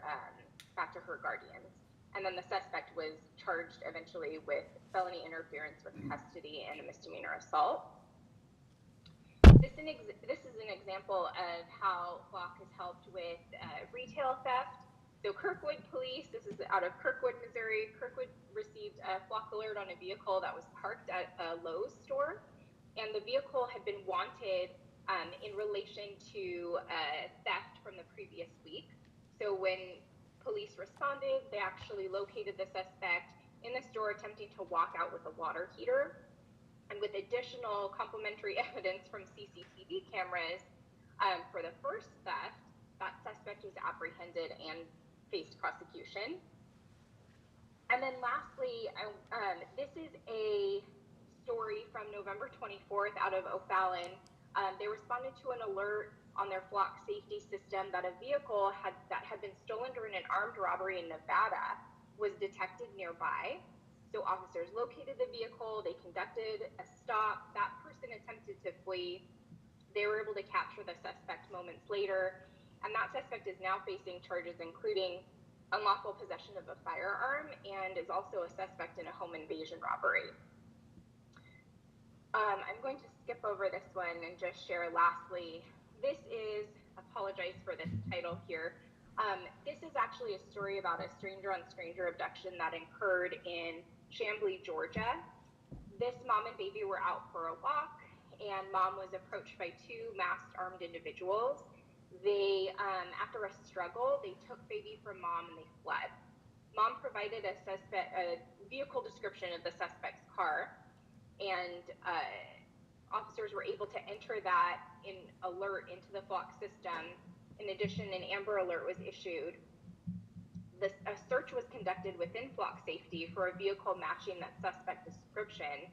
guardians. And then the suspect was charged eventually with felony interference with custody and a misdemeanor assault. This is an example of how Flock has helped with retail theft. So Kirkwood Police, this is out of Kirkwood, Missouri. Kirkwood received a Flock alert on a vehicle that was parked at a Lowe's store, and the vehicle had been wanted in relation to theft from the previous week. So when police responded, they actually located the suspect in the store attempting to walk out with a water heater. And with additional complementary evidence from CCTV cameras for the first theft, that suspect was apprehended and faced prosecution. And then lastly, this is a story from November 24th out of O'Fallon. They responded to an alert on their Flock safety system that a vehicle that had been stolen during an armed robbery in Nevada was detected nearby. So officers located the vehicle, they conducted a stop, that person attempted to flee. They were able to capture the suspect moments later, and that suspect is now facing charges including unlawful possession of a firearm and is also a suspect in a home invasion robbery. I'm going to skip over this one and just share lastly, this is, apologize for this title here, this is actually a story about a stranger-on-stranger abduction that occurred in Chamblee, Georgia. This mom and baby were out for a walk, and mom was approached by two masked armed individuals. They, after a struggle, they took baby from mom and they fled. Mom provided a vehicle description of the suspect's car, and officers were able to enter that in alert into the Flock system. In addition, an Amber Alert was issued. a search was conducted within Flock Safety for a vehicle matching that suspect description,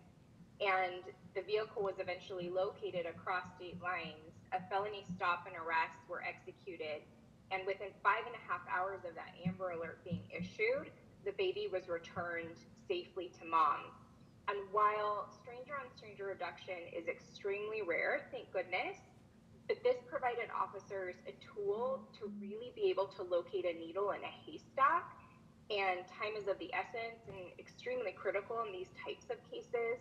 and the vehicle was eventually located across state lines. A felony stop and arrest were executed, and within 5.5 hours of that Amber Alert being issued, the baby was returned safely to mom. And while stranger-on-stranger abduction is extremely rare, thank goodness, but this provided officers a tool to really be able to locate a needle in a haystack, and time is of the essence and extremely critical in these types of cases.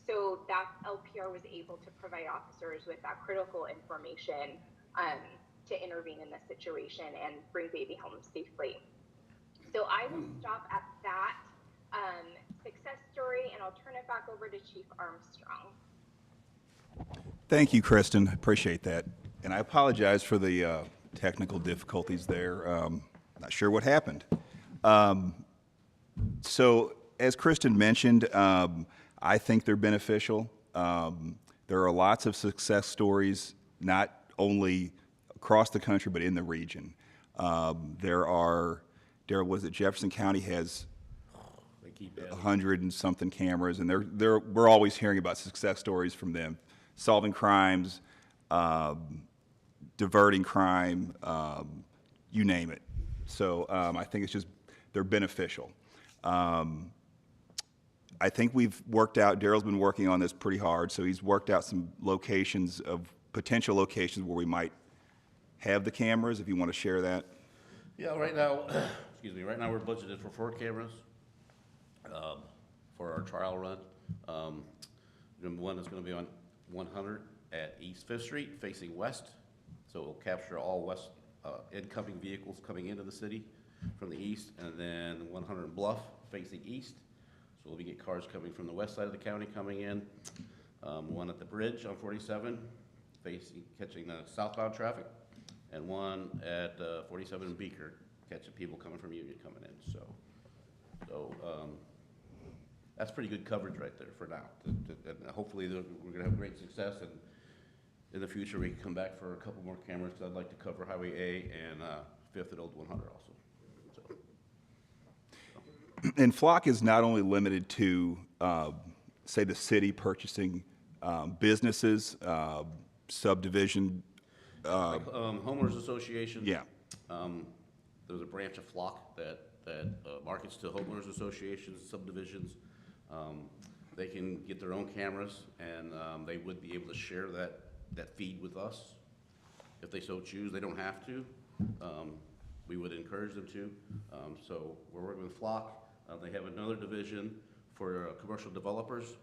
So that LPR was able to provide officers with that critical information to intervene in this situation and bring baby home safely. So I will stop at that success story, and I'll turn it back over to Chief Armstrong. Thank you, Kristen. Appreciate that. And I apologize for the technical difficulties there. Not sure what happened. So as Kristen mentioned, I think they're beneficial. There are lots of success stories, not only across the country, but in the region. Jefferson County has 100 and something cameras, and we're always hearing about success stories from them, solving crimes, diverting crime, you name it. So I think it's just, they're beneficial. I think we've worked out, Daryl's been working on this pretty hard, so he's worked out some potential locations where we might have the cameras, if you want to share that. Yeah, right now, excuse me, right now we're budgeted for 4 cameras for our trial run. Number one is going to be on 100 at East 5th Street, facing west. So it'll capture all west incoming vehicles coming into the city from the east, and then 100 Bluff, facing east. So we get cars coming from the west side of the county coming in. One at the bridge on 47, catching the southbound traffic, and one at 47 in Beaker, catching people coming from Union coming in. So that's pretty good coverage right there for now. And hopefully we're going to have great success, and in the future we can come back for a couple more cameras, because I'd like to cover Highway A and 5th at Old 100 also. And Flock is not only limited to, say, the city purchasing businesses, subdivision. Like homeowners associations. Yeah. There's a branch of Flock that markets to homeowners associations, subdivisions. They can get their own cameras, and they would be able to share that feed with us if they so choose. They don't have to. We would encourage them to. So we're working with Flock. They have another division for commercial developers,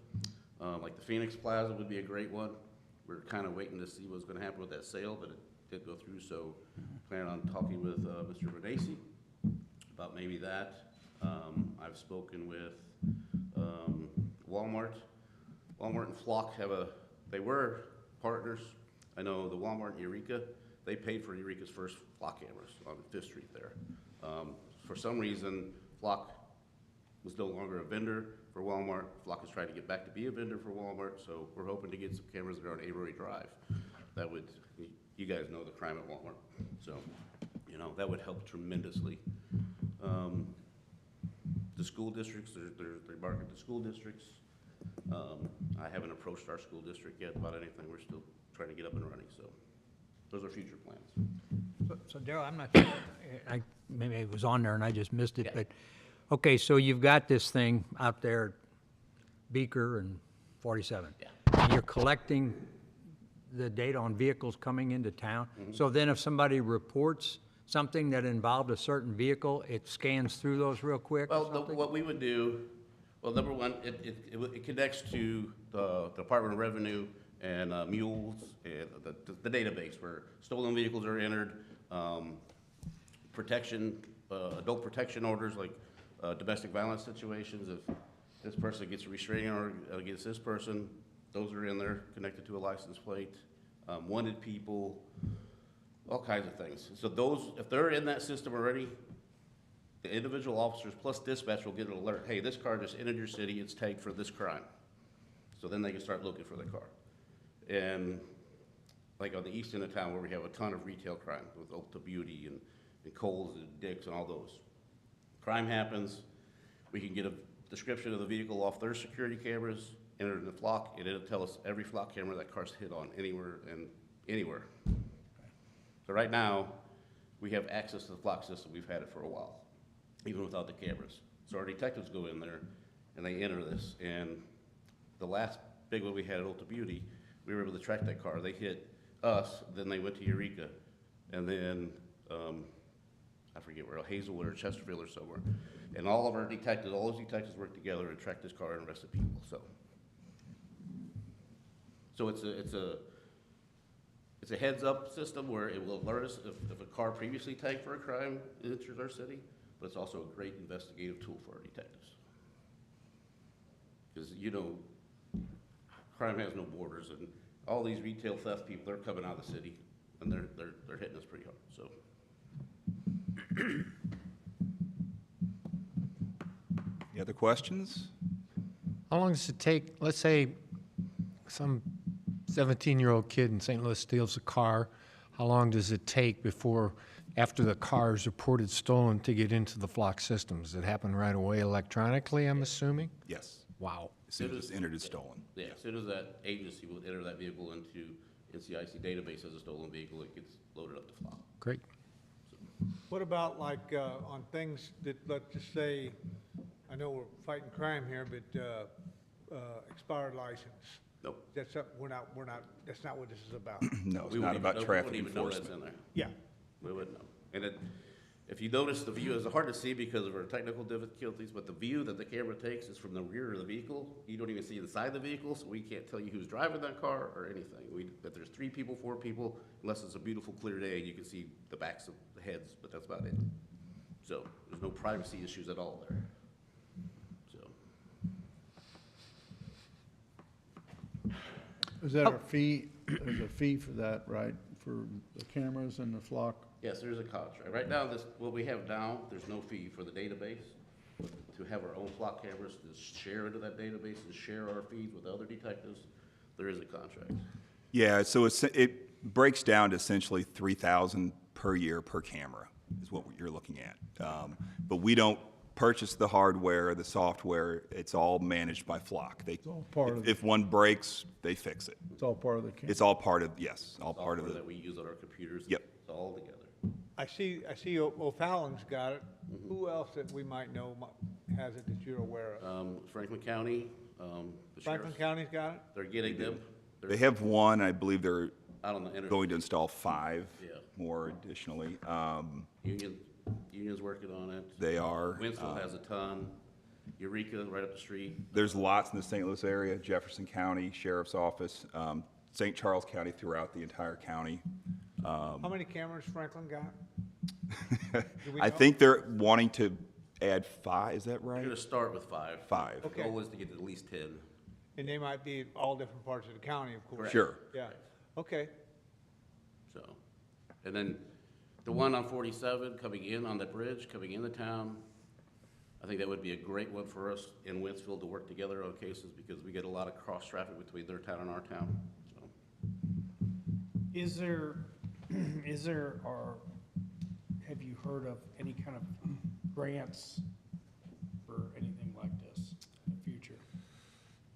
like the Phoenix Plaza would be a great one. We're kind of waiting to see what's going to happen with that sale, but it did go through, so plan on talking with Mr. Renacci about maybe that. I've spoken with Walmart. Walmart and Flock they were partners. I know the Walmart and Eureka, they paid for Eureka's first Flock cameras on 5th Street there. For some reason, Flock was no longer a vendor for Walmart. Flock is trying to get back to be a vendor for Walmart, so we're hoping to get some cameras that are on Avery Drive. That would, you guys know the crime at Walmart, so, that would help tremendously. The school districts, they're marketing the school districts. I haven't approached our school district yet about anything. We're still trying to get up and running, so those are future plans. So Darryl, I'm not sure, maybe it was on there and I just missed it, Yeah. but, okay, so you've got this thing out there, Beaker and 47. Yeah. And you're collecting the data on vehicles coming into town. Mm-hmm. So then if somebody reports something that involved a certain vehicle, it scans through those real quick or Well, something? what we would do, well, number one, it connects to the Department of Revenue and mules, and the database where stolen vehicles are entered, protection, adult protection orders, like domestic violence situations. If this person gets a restraining order against this person, those are in there, connected to a license plate. Wanted people, all kinds of things. So those, if they're in that system already, the individual officers plus dispatch will get an alert, hey, this car just entered your city, it's tagged for this crime. So then they can start looking for the car. And like on the east end of town where we have a ton of retail crime with Ulta Beauty and Kohl's and Dick's and all those. crime happens, we can get a description of the vehicle off their security cameras, enter it in the flock, and it'll tell us every flock camera that car's hit on anywhere and anywhere. So right now, we have access to the flock system. We've had it for a while, even without the cameras. So our detectives go in there and they enter this. And the last big one we had at Ulta Beauty, we were able to track that car. They hit us, then they went to Eureka, and then I forget where, Hazel or Chesterfield or somewhere. And all of our detectives, all those detectives worked together to track this car and arrested people. So it's a heads-up system where it will alert us if a car previously tagged for a crime enters our city, but it's also a great investigative tool for our detectives. Because, you know, crime has no borders, and all these retail theft people, they're coming out of the city, and they're hitting us pretty hard, so. Any other questions? How long does it take, let's say, some 17-year-old kid in St. Louis steals a car, how long does it take before, after the car is reported stolen, to get into the flock system? Does it happen right away electronically, I'm assuming? Yes. Wow. As soon as it's entered as stolen. Yeah, as soon as that agency will enter that vehicle into NCIC database as a stolen vehicle, it gets loaded up to flock. Great. What about like, on things that, let's just say, I know we're fighting crime here, but, expired license? Nope. That's something, that's not what this is about. No, it's We not wouldn't about even know- traffic We wouldn't even know that's in enforcement. there. Yeah. We wouldn't know. And if you notice, the view is hard to see because of our technical difficulties, but the view that the camera takes is from the rear of the vehicle. You don't even see inside the vehicle, so we can't tell you who's driving that car or anything. But there's 3 people, 4 people, unless it's a beautiful clear day, and you can see the backs of the heads, but that's about it. So there's no privacy issues at all there. So. Is there a fee, there's a fee for that, right, for the cameras and the flock? Yes, there's a contract. Right now, what we have now, there's no fee for the database. To have our own flock cameras, to share into that database and share our feeds with other detectives, there is a contract. Yeah, so it breaks down to essentially $3,000 per year per camera is what you're looking at. But we don't purchase the hardware, the software. It's all managed by Flock. all part of If one breaks, they fix it. It's all part of the camera? It's all part of, yes, all part of Software the, that we use on our computers. Yep. It's all together. I see O'Fallon's got it. Who else that we might know has it that you're aware of? Franklin County, the Franklin sheriff's, County's got it? they're getting them. they have one, I believe they're Out on the internet. going to install 5 Yeah. more additionally. Union's working on it. They are. Winslow has a ton. Eureka, right up the street. There's lots in the St. Louis area, Jefferson County Sheriff's Office, St. Charles County throughout the entire county. How many cameras Franklin got? Do we I know? think they're wanting to add 5, is that We're right? gonna start with 5. 5. The goal is to get at least 10. And they might be all different parts of the county, of course. Correct. Sure. Yeah, okay. So, and then the one on 47 coming in on the bridge, coming into town, I think that would be a great one for us in Winsfield to work together on cases because we get a lot of cross traffic between their town and our town, so. Is there, or have you heard of any kind of grants for anything like this in the future?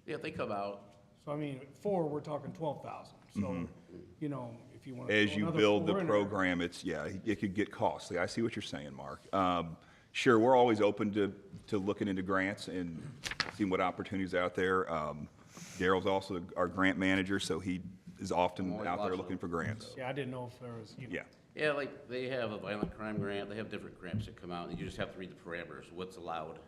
Yeah, if they come out, So I mean, 4, we're talking 12,000. So, you know, if you want to. As you build the program, it could get costly. I see what you're saying, Mark. Sure, we're always open to looking into grants and seeing what opportunities out there. Daryl's also our grant manager, so he is often always out there watching looking for grants. Yeah, I didn't know if there was, you know. Yeah. yeah, like they have a violent crime grant, they have different grants that come out, and you just have to read the parameters, what's allowed.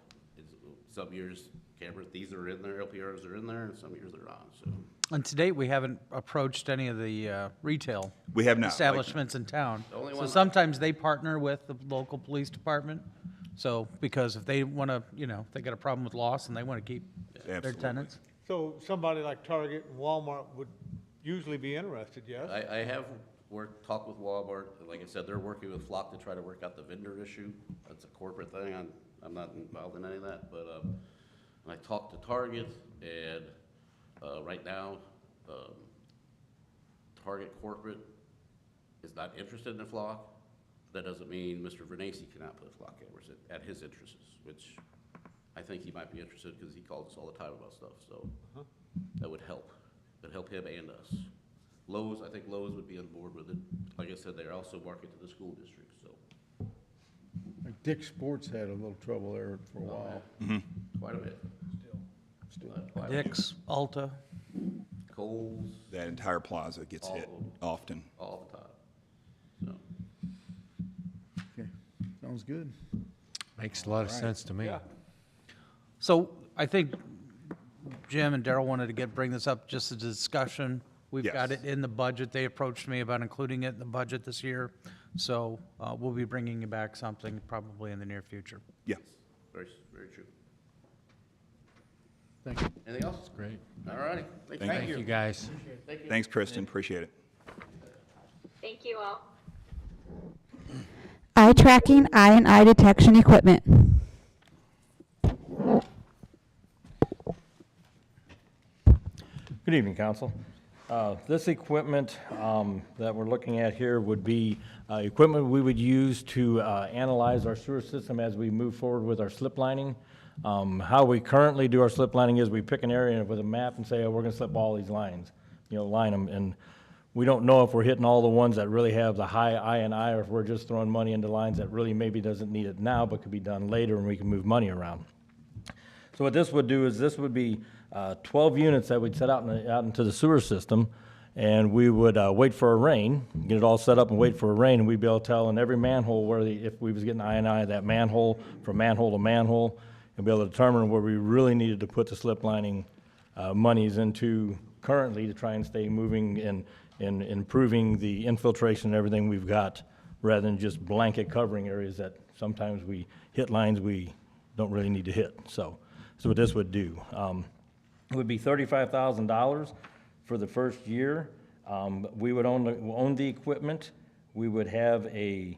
Some years, cameras, these are in there, LPRs are in there, and some years they're on, so. And to date, we haven't approached any of the retail We have not. establishments in town. The only So one- sometimes they partner with the local police department. So, because if they want to, you know, if they got a problem with loss and they want to keep their Absolutely. tenants. So somebody like Target and Walmart would usually be interested, yes? I have talked with Walmart, like I said, they're working with Flock to try to work out the vendor issue. That's a corporate thing, I'm not involved in any of that, but, I talked to Target, and, right now, Target corporate is not interested in Flock. That doesn't mean Mr. Vernacci cannot put flock cameras at his interests, which I think he might be interested because he calls us all the time about stuff, so that would help. It'd help him and us. Lowe's, I think Lowe's would be on board with it. Like I said, they're also market to the school district, so. Like Dick's Sports had a little trouble there for a while. Quite a bit. Still. Dick's, Alta. Kohl's. That entire plaza gets hit often. All the time. So. Okay, sounds good. Makes a lot of sense to me. So I think Jim and Daryl wanted to bring this up, just a discussion. We've got Yes. it in the budget. They approached me about including it in the budget this year. So we'll be bringing you back something probably in the near future. Yeah. Very, very true. Thank you. Anything else? Great. All righty. Thank you, guys. Thank you. Thanks, Kristen, appreciate it. Thank you all. Eye tracking, eye and eye detection equipment. Good evening, council. This equipment that we're looking at here would be equipment we would use to analyze our sewer system as we move forward with our slip lining. How we currently do our slip lining is we pick an area with a map and say, oh, we're going to slip all these lines, line them. And we don't know if we're hitting all the ones that really have the high I&I or if we're just throwing money into lines that really maybe doesn't need it now but could be done later and we can move money around. So what this would do is this would be 12 units that we'd set out into the sewer system, and we would wait for a rain, get it all set up and wait for a rain, and we'd be able to tell in every manhole where if we was getting I&I of that manhole, from manhole to manhole, and be able to determine where we really needed to put the slip lining monies into currently to try and stay moving and improving the infiltration and everything we've got, rather than just blanket covering areas that sometimes we hit lines we don't really need to hit. So what this would do. It would be $35,000 for the first year. We would own the equipment. We would have a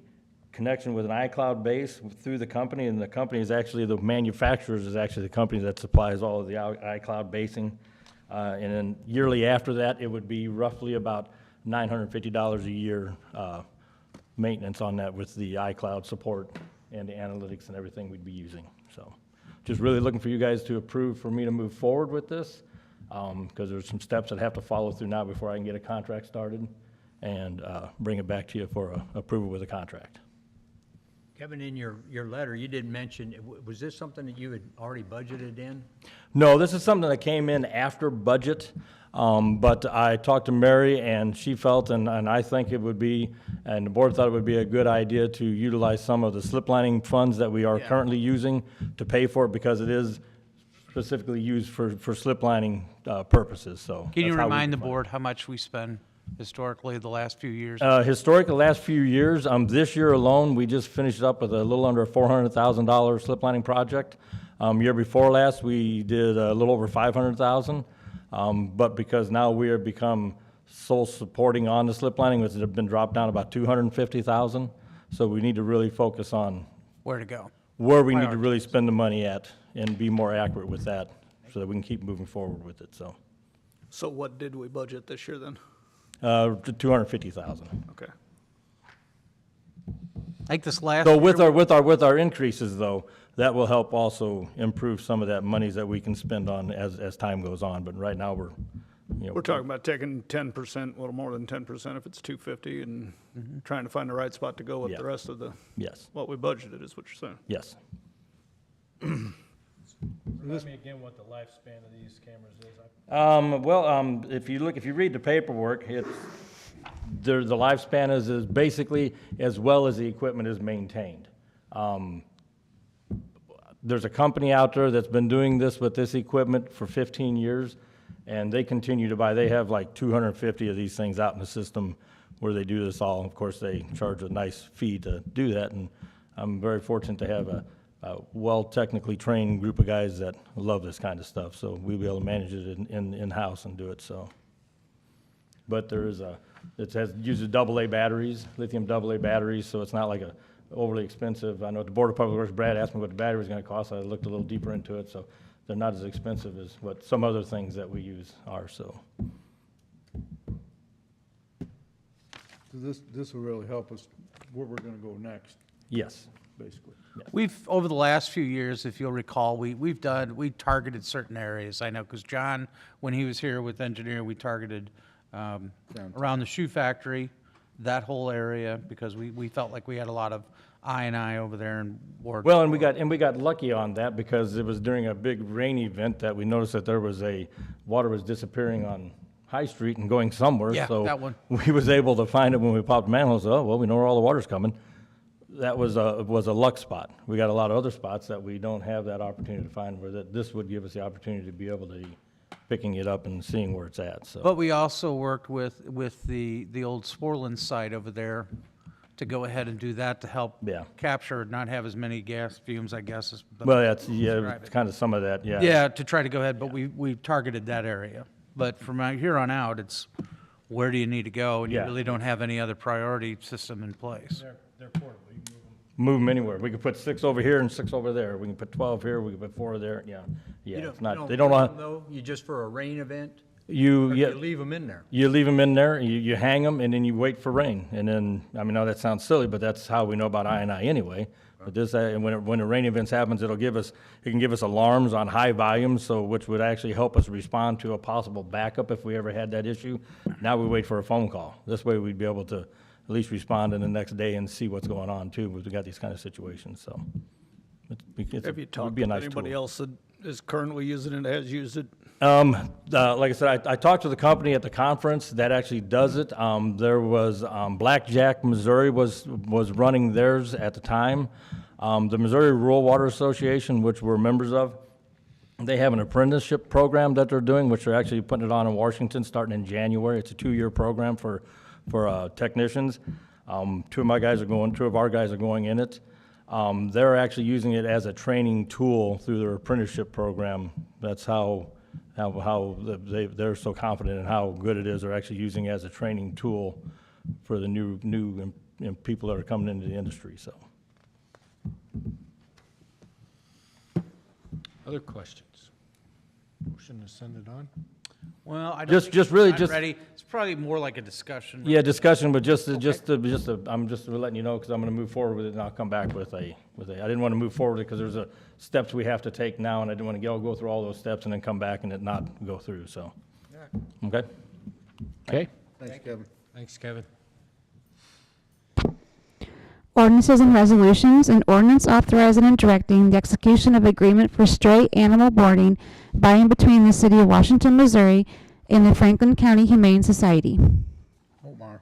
connection with an iCloud base through the company, and the company is actually, the manufacturers is actually the company that supplies all of the iCloud basing. And then yearly after that, it would be roughly about $950 a year maintenance on that with the iCloud support and the analytics and everything we'd be using. So just really looking for you guys to approve for me to move forward with this, because there's some steps that have to follow through now before I can get a contract started and bring it back to you for approval with a contract. Kevin, in your letter, you didn't mention, was this something that you had already budgeted in? No, this is something that came in after budget, but I talked to Mary, and she felt, and I think it would be, and the board thought it would be a good idea to utilize some of the slip lining funds that we are currently using to pay for it, because it is specifically used for slip lining purposes, so. Can you that's how we remind the define it. board how much we spend historically the last few years? Historically, the last few years, this year alone, we just finished up with a little under a $400,000 slip lining project. Year before last, we did a little over $500,000. But because now we have become sole supporting on the slip lining, which has been dropped down about $250,000. So we need to really focus on Where to go? where we need to really spend the money at and be more accurate with that so that we can keep moving forward with it, so. So what did we budget this year then? $250,000. Okay. Like this last. So year, with our increases though, that will help also improve some of that monies that we can spend on as time goes on. But right now we're, We're talking about taking 10%, a little more than 10% if it's 250, and trying to find the right spot to go with Yeah. the rest of the, Yes, what we budgeted is what you're saying. yes. Remind me again what the lifespan of these cameras is. If you read the paperwork, the lifespan is basically as well as the equipment is maintained. There's a company out there that's been doing this with this equipment for 15 years, and they continue to buy. They have like 250 of these things out in the system where they do this all. Of course, they charge a nice fee to do that, and I'm very fortunate to have a well-technically trained group of guys that love this kind of stuff, so we'll be able to manage it in-house and do it, so. But it uses AA batteries, lithium AA batteries, so it's not like a overly expensive. I know at the Board of Public Works, Brad asked me what the battery was gonna cost. I looked a little deeper into it, so they're not as expensive as what some other things that we use are, so. This will really help us where we're gonna go next, Yes. basically. We've, over the last few years, if you'll recall, we targeted certain areas. I know, because John, when he was here with engineer, we targeted around the shoe factory, that whole area, because we felt like we had a lot of I over there in Ward. Well, and we got lucky on that because it was during a big rain event that we noticed that there was water was disappearing on High Street and going somewhere. Yeah, so that one. We was able to find it when we popped manholes. Oh, well, we know where all the water's coming. That was a luck spot. We got a lot of other spots that we don't have that opportunity to find where this would give us the opportunity to be able to picking it up and seeing where it's at, so. But we also worked with the old Sporland site over there to go ahead and do that to help capture, not have as many gas fumes, I guess. Is the Well, way that's, to yeah, describe it. kind of some of that, yeah. Yeah, to try to go ahead, but we targeted that area. But from out here on out, it's where do you need to go? And you Yeah. really don't have any other priority system in place. They're portable, you can move them. Move them anywhere. We could put 6 over here and 6 over there. We can put 12 here, we can put 4 there, yeah. Yeah, it's not, they don't bring know. 'em, though? You just for a rain event? Or You leave them in there? You leave them in there, you hang them, and then you wait for rain. And then, I mean, now that sounds silly, but that's how we know about I&I anyway. But this, and when the rain events happens, it can give us alarms on high volumes, so which would actually help us respond to a possible backup if we ever had that issue. Now we wait for a phone call. This way we'd be able to at least respond in the next day and see what's going on too, because we got these kind of situations, so. Have you It would talked be a to nice anybody tool. else that is currently using it, has used it? Like I said, I talked to the company at the conference that actually does it. There was, Blackjack, Missouri was running theirs at the time. The Missouri Rural Water Association, which we're members of, they have an apprenticeship program that they're doing, which they're actually putting it on in Washington, starting in January. It's a 2-year program for technicians. 2 of our guys are going in it. They're actually using it as a training tool through their apprenticeship program. That's how they're so confident in how good it is. They're actually using it as a training tool for the new people that are coming into the industry, so. Other questions? Motion to send it on? Well, I don't Just- think just it's really not just- ready. It's probably more like a discussion. Yeah, discussion, but I'm just letting you know, because I'm gonna move forward with it, and I'll come back with I didn't want to move forward because there's steps we have to take now, and I didn't want to go through all those steps and then come back and it not go through, so. Okay? Okay, Thanks, Kevin. thanks, Kevin. Ordinances and resolutions, an ordinance authorizing and directing the execution of agreement for stray animal boarding by and between the city of Washington, Missouri and the Franklin County Humane Society. Holtmeyer.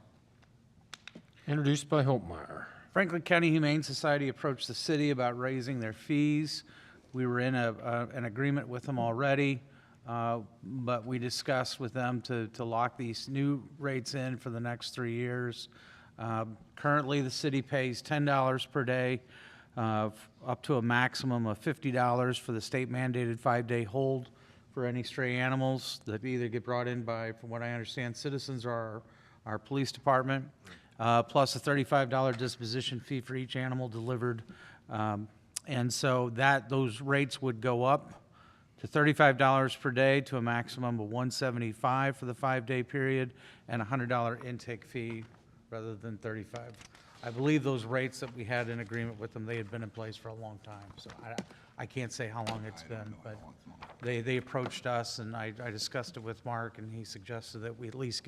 Introduced by Holtmeyer. Franklin County Humane Society approached the city about raising their fees. We were in an agreement with them already, but we discussed with them to lock these new rates in for the next 3 years. Currently, the city pays $10 per day, up to a maximum of $50 for the state mandated 5-day hold for any stray animals that either get brought in by, from what I understand, citizens or our police department, plus a $35 disposition fee for each animal delivered. And so those rates would go up to $35 per day to a maximum of $175 for the 5-day period and a $100 intake fee rather than $35. I believe those rates that we had in agreement with them, they had been in place for a long time. So I can't say how long it's been, but they approached us and I discussed it with Mark and he suggested that we at least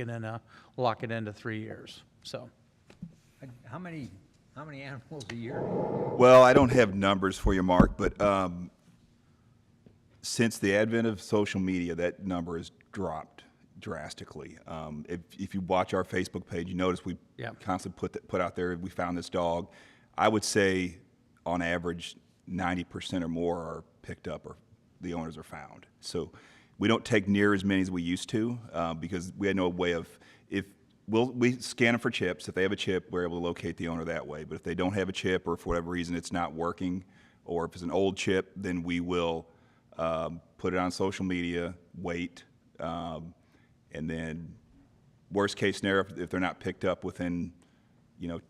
lock it into 3 years, so. How many animals a year? Well, I don't have numbers for you, Mark, but since the advent of social media, that number has dropped drastically. If you watch our Facebook page, you notice we constantly put out there, we found this dog. I would say, on average, 90% or more are picked up or the owners are found. So we don't take near as many as we used to because we had no way of, we scan them for chips. If they have a chip, we're able to locate the owner that way. But if they don't have a chip or for whatever reason it's not working, or if it's an old chip, then we will put it on social media, wait, and then worst case scenario, if they're not picked up within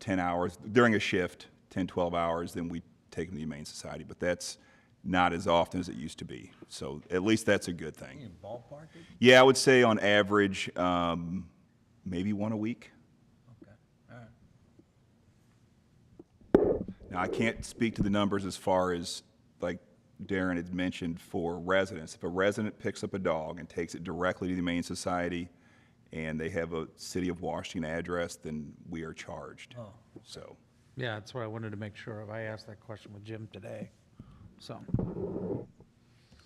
10 hours, during a shift, 10, 12 hours, then we take them to the Humane Society. But that's not as often as it used to be. So at least that's a good thing. In ballpark? Yeah, I would say on average, maybe one a week. Okay, all right. Now, I can't speak to the numbers as far as, like Darren had mentioned, for residents. If a resident picks up a dog and takes it directly to the Humane Society, and they have a City of Washington address, then we are charged. So, Yeah, that's what I wanted to make sure of. I asked that question with Jim today, so.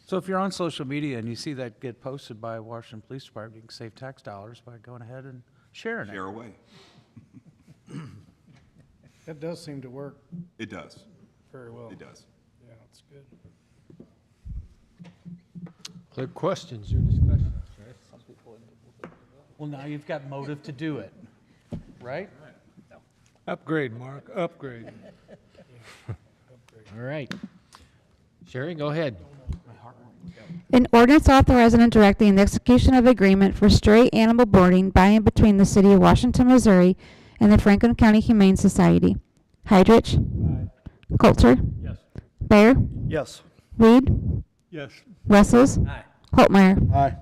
So if you're on social media and you see that get posted by Washington Police Department, you can save tax dollars by going ahead and sharing it. share away. That does seem to work It does. very well. It does. Yeah, that's good. Other questions or discussions? Well, now you've got motive to do it, right? Upgrade, Mark, upgrade. All right. Sherry, go ahead. An ordinance authorizing and directing the execution of agreement for stray animal boarding by and between the City of Washington, Missouri and the Franklin County Humane Society. Hydrich. Coulter. Yes. Bear. Yes. Reed. Yes. Wessels. Holtmeyer. Aye.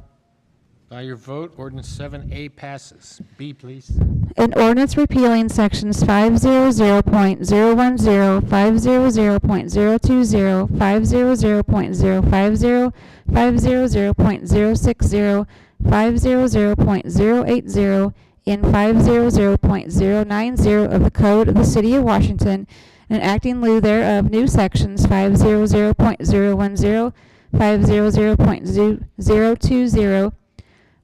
By your vote, ordinance 7A passes. B, please. An ordinance repealing sections 500.010, 500.020, 500.050, 500.060, 500.080, and 500.090 of the Code of the City of Washington, and acting in lieu thereof new sections 500.010, 500.020,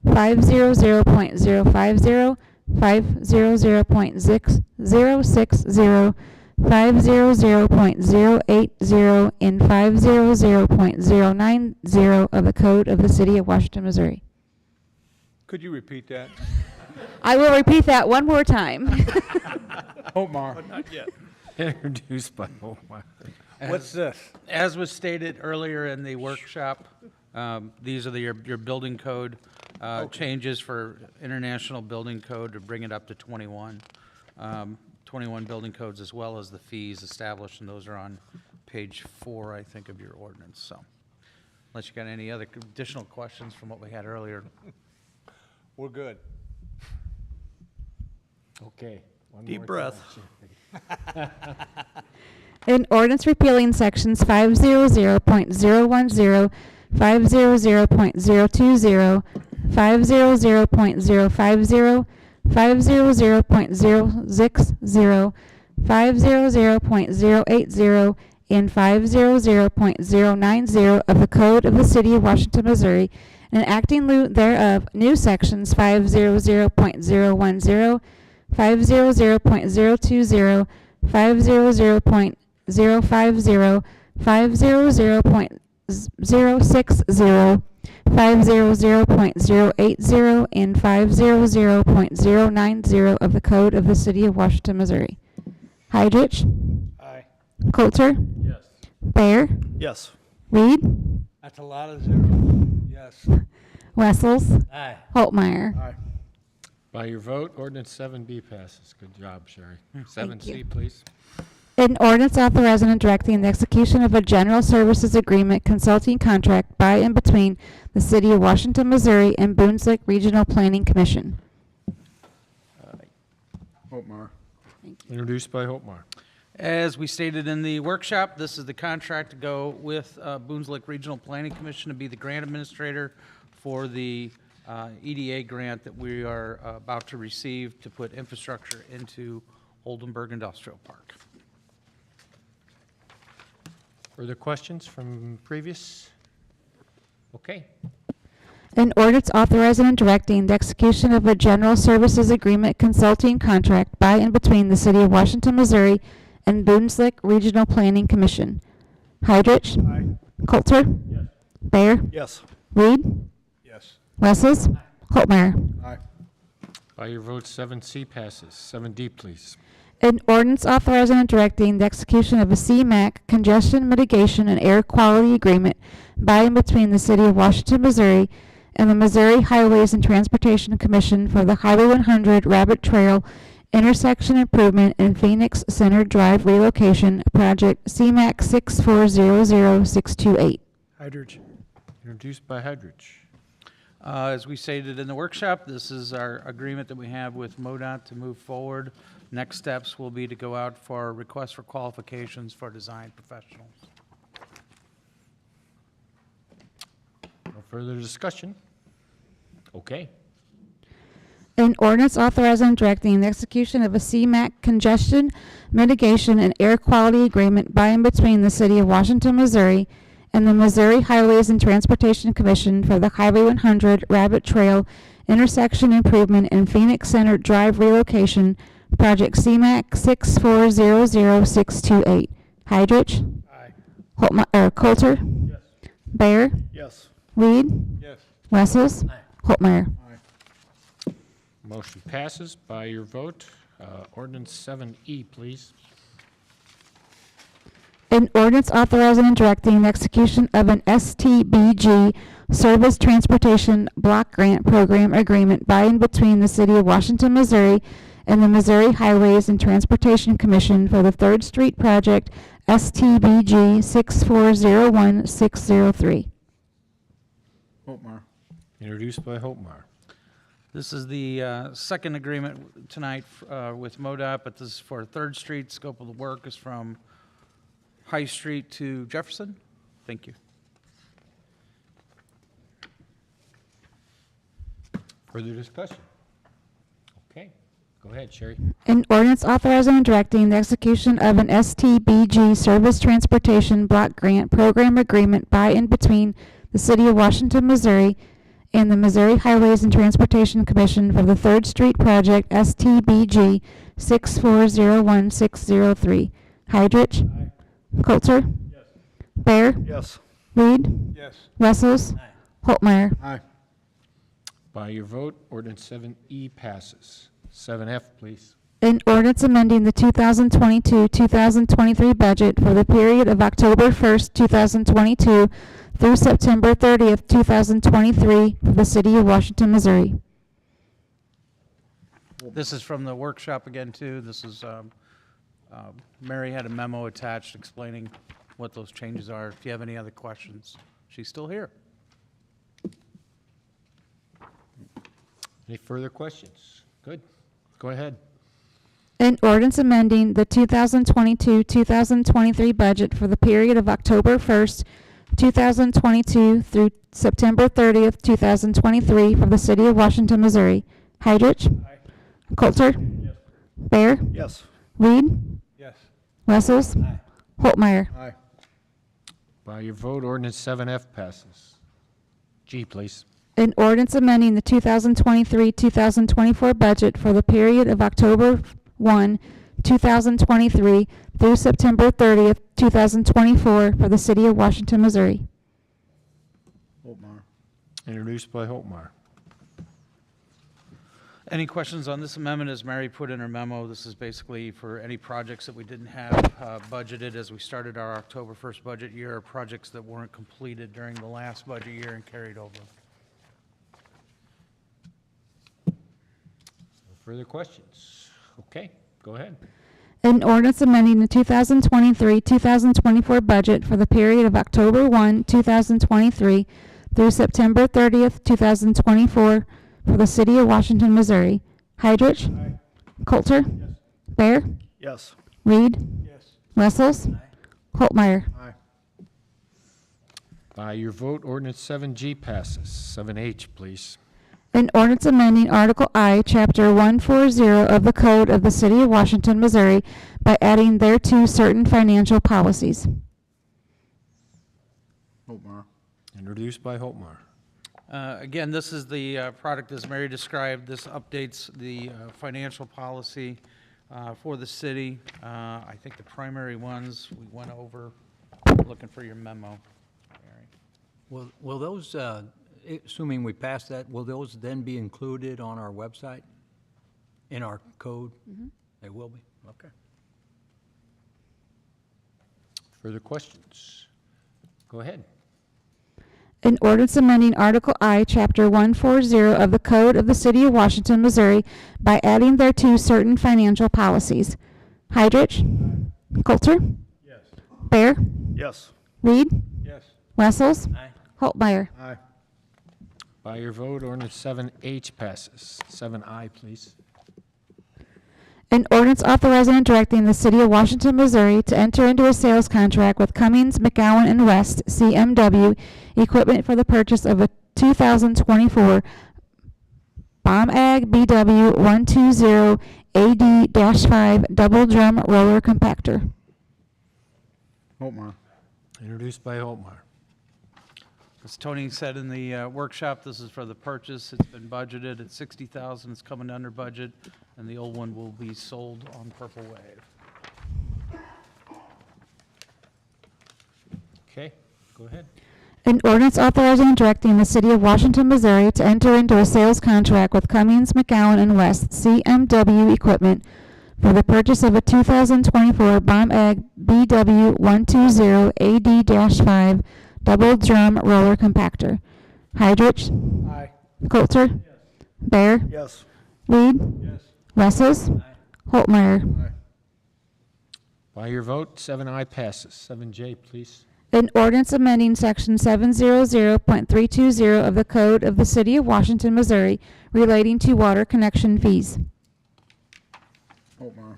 500.050, 500.060, 500.080, and 500.090 of the Code of the City of Washington, Missouri. Could you repeat that? I will repeat that one more time. Omar. Not yet. Introduced by Holtmeyer. What's this? As was stated earlier in the workshop, these are your building code changes for international building code to bring it up to 21. 21 building codes, as well as the fees established, and those are on page 4, I think, of your ordinance. So unless you got any other additional questions from what we had earlier. We're good. Okay. One Deep more breath. time. An ordinance repealing sections 500.010, 500.020, 500.050, 500.060, 500.080, and 500.090 of the Code of the City of Washington, Missouri, and acting in lieu thereof new sections 500.010, 500.020, 500.050, 500.060, 500.080, and 500.090 of the Code of the City of Washington, Missouri. Hydrich. Aye. Coulter. Yes. Bear. Yes. Reed. That's a lot of zeros. Yes. Wessels. Aye. Holtmeyer. Aye. By your vote, ordinance 7B passes. Good job, Sherry. Thank you. 7C, please. An ordinance authorizing and directing the execution of a general services agreement consulting contract by and between the City of Washington, Missouri and Boones Lake Regional Planning Commission. Holtmeyer. Introduced by Holtmeyer. As we stated in the workshop, this is the contract to go with Boones Lake Regional Planning Commission to be the grant administrator for the EDA grant that we are about to receive to put infrastructure into Oldenburg Industrial Park. Further questions from previous? Okay. An ordinance authorizing and directing the execution of a general services agreement consulting contract by and between the City of Washington, Missouri and Boones Lake Regional Planning Commission. Hydrich. Aye. Coulter. Yes. Bear. Yes. Reed. Yes. Wessels. Holtmeyer. Aye. By your vote, 7C passes. 7D, please. An ordinance authorizing and directing the execution of a CMAQ congestion mitigation and air quality agreement by and between the City of Washington, Missouri and the Missouri Highways and Transportation Commission for the Highway 100 Rabbit Trail intersection improvement and Phoenix Center Drive relocation project CMAQ 6400628. Hydrich. Introduced by Hydrich. As we stated in the workshop, this is our agreement that we have with MoDOT to move forward Next steps will be to go out for requests for qualifications for design professionals. No further discussion? Okay. An ordinance authorizing and directing the execution of a CMAQ congestion mitigation and air quality agreement by and between the City of Washington, Missouri and the Missouri Highways and Transportation Commission for the Highway 100 Rabbit Trail intersection improvement and Phoenix Center Drive relocation, Project CMAQ 6400628. Hydrich? Aye. Coulter? Yes. Bear? Yes. Reed? Yes. Wessels? Holtmeyer? Motion passes by your vote. Ordinance 7E, please. An ordinance authorizing and directing the execution of an STBG Service Transportation Block Grant Program Agreement by and between the City of Washington, Missouri and the Missouri Highways and Transportation Commission for the 3rd Street Project STBG 6401603. Holtmeyer. Introduced by Holtmeyer. This is the second agreement tonight with MoDOT, but this is for 3rd Street. Scope of the work is from High Street to Jefferson. Thank you. Further discussion? Okay, go ahead, Sherry. An ordinance authorizing and directing the execution of an STBG Service Transportation Block Grant Program Agreement by and between the City of Washington, Missouri and the Missouri Highways and Transportation Commission for the 3rd Street Project STBG 6401603. Hydrich? Aye. Coulter? Yes. Bear? Yes. Reed? Yes. Wessels? Holtmeyer? Aye. By your vote, ordinance 7E passes. 7F, please. An ordinance amending the 2022-2023 budget for the period of October 1st, 2022 through September 30th, 2023 for the City of Washington, Missouri. This is from the workshop again, too. This is, Mary had a memo attached explaining what those changes are. If you have any other questions, she's still here. Any further questions? Good. Go ahead. An ordinance amending the 2022-2023 budget for the period of October 1st, 2022 through September 30th, 2023 for the City of Washington, Missouri. Hydrich? Aye. Coulter? Yes. Bear? Yes. Reed? Yes. Wessels? Aye. Holtmeyer? Aye. By your vote, ordinance 7F passes. G, please. An ordinance amending the 2023-2024 budget for the period of October 1, 2023 through September 30th, 2024 for the City of Washington, Missouri. Holtmeyer. Introduced by Holtmeyer. Any questions on this amendment? As Mary put in her memo, this is basically for any projects that we didn't have budgeted as we started our October 1st budget year, or projects that weren't completed during the last budget year and carried over. Further questions? Okay, go ahead. An ordinance amending the 2023-2024 budget for the period of October 1, 2023 through September 30th, 2024 for the City of Washington, Missouri. Hydrich? Aye. Coulter? Yes. Bear? Yes. Reed? Yes. Wessels? Holtmeyer? Aye. By your vote, ordinance 7G passes. 7H, please. An ordinance amending Article I, Chapter 140 of the Code of the City of Washington, Missouri by adding thereto certain financial policies. Holtmeyer. Introduced by Holtmeyer. Again, this is the product as Mary described. This updates the financial policy for the city. I think the primary ones we went over, looking for your memo, Mary. Will those, assuming we pass that, will those then be included on our website, in our code? Mm-hmm. They will be? Okay. Further questions? Go ahead. An ordinance amending Article I, Chapter 140 of the Code of the City of Washington, Missouri by adding thereto certain financial policies. Hydrich? Coulter? Yes. Bear? Yes. Reed? Yes. Wessels? Aye. Holtmeyer? Aye. By your vote, ordinance 7H passes. 7I, please. An ordinance authorizing and directing the City of Washington, Missouri to enter into a sales contract with Cummings, McGowan, and West, CMW, equipment for the purchase of a 2024 Bomb Ag BW 120 AD-5 double drum roller compactor. Holtmeyer. Introduced by Holtmeyer. As Tony said in the workshop, this is for the purchase. It's been budgeted at $60,000. It's coming under budget, and the old one will be sold on Purple Wave. Okay, go ahead. An ordinance authorizing and directing the City of Washington, Missouri to enter into a sales contract with Cummings, McGowan, and West, CMW equipment for the purchase of a 2024 Bomb Ag BW 120 AD-5 double drum roller compactor. Heidrich? Aye. Coulter? Bear? Yes. Reed? Wessels? Holtmeyer. By your vote, 7 I passes. 7J, please. An ordinance amending section 700.320 of the Code of the City of Washington, Missouri relating to water connection fees. Holtmeyer.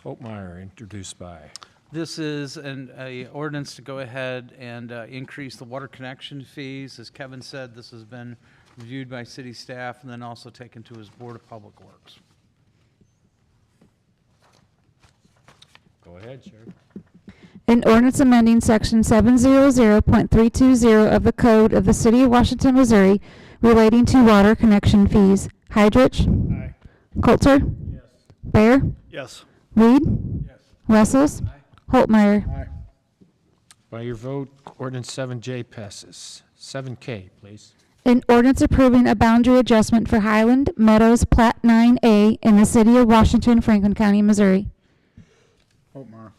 Holtmeyer, introduced by. This is a ordinance to go ahead and increase the water connection fees. As Kevin said, this has been reviewed by city staff and then also taken to his Board of Public Works. Go ahead, Sherry. An ordinance amending section 700.320 of the Code of the City of Washington, Missouri relating to water connection fees. Heidrich? Aye. Coulter? Bear? Yes. Reed? Wessels? Holtmeyer. Aye. By your vote, ordinance 7J passes. 7K, please. An ordinance approving a boundary adjustment for Highland Meadows Plat 9A in the City of Washington, Franklin County, Missouri. Holtmeyer.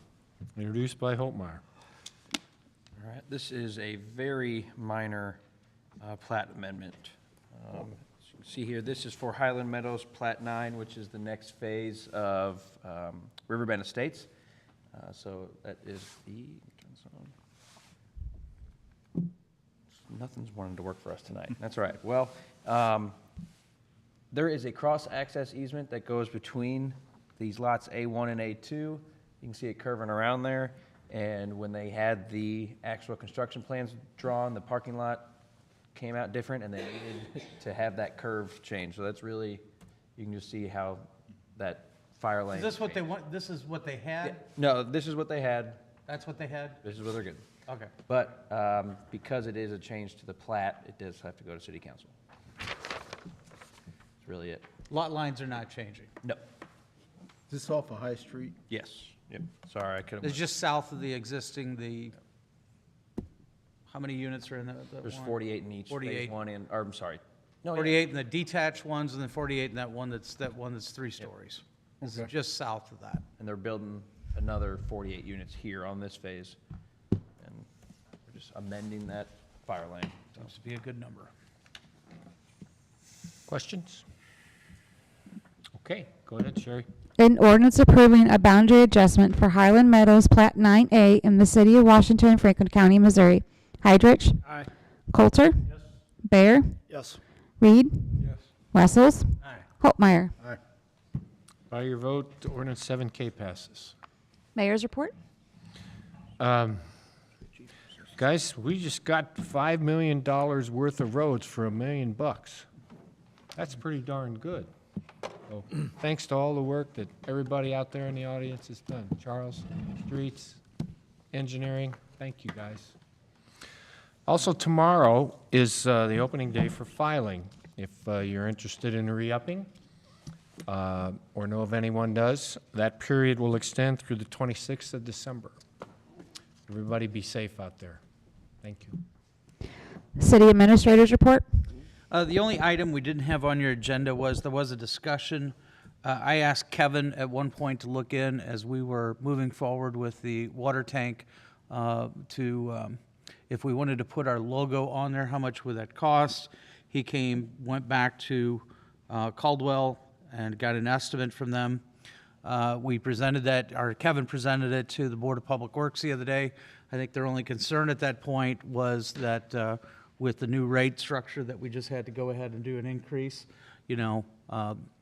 Introduced by Holtmeyer. All right, this is a very minor plat amendment. As you can see here, this is for Highland Meadows Plat 9, which is the next phase of Riverbend Estates. So that is the, turn this on. Nothing's wanting to work for us tonight. That's all right. Well, there is a cross-access easement that goes between these lots A1 and A2. You can see it curving around there. And when they had the actual construction plans drawn, the parking lot came out different, and they needed to have that curve changed. So that's really, you can just see how that fire lane. Is this what they want? This is what they had? No, this is what they had. That's what they had? This is what they're getting. Okay. But because it is a change to the plat, it does have to go to city council. That's really it. Lot lines are not changing. No. Is this off of High Street? Yes. Yep. Sorry, I could have. It's just south of the existing, how many units are in the There's one? 48 in each. 48. Phase one and, or I'm sorry. No, 48 in the detached ones, and then 48 in that one that's 3 stories. This is Okay. just south of that. And they're building another 48 units here on this phase. And we're just amending that fire lane. So. Seems to be a good number. Questions? Okay, go ahead, Sherry. An ordinance approving a boundary adjustment for Highland Meadows Plat 9A in the City of Washington, Franklin County, Missouri. Heidrich? Aye. Coulter? Bear? Yes. Reed? Yes. Wessels? Aye. Holtmeyer. Aye. By your vote, ordinance 7K passes. Mayor's report. Guys, we just got $5 million worth of roads for $1 million. That's pretty darn good. So, thanks to all the work that everybody out there in the audience has done. Charles, streets, engineering, thank you, guys. Also, tomorrow is the opening day for filing. If you're interested in re-upping, or know of anyone does, that period will extend through the 26th of December. Everybody be safe out there. Thank you. City Administrator's report. The only item we didn't have on your agenda was, there was a discussion. I asked Kevin at one point to look in as we were moving forward with the water tank if we wanted to put our logo on there, how much would that cost? He went back to Caldwell and got an estimate from them. We presented that, or Kevin presented it to the Board of Public Works the other day. I think their only concern at that point was that with the new rate structure that we just had to go ahead and do an increase,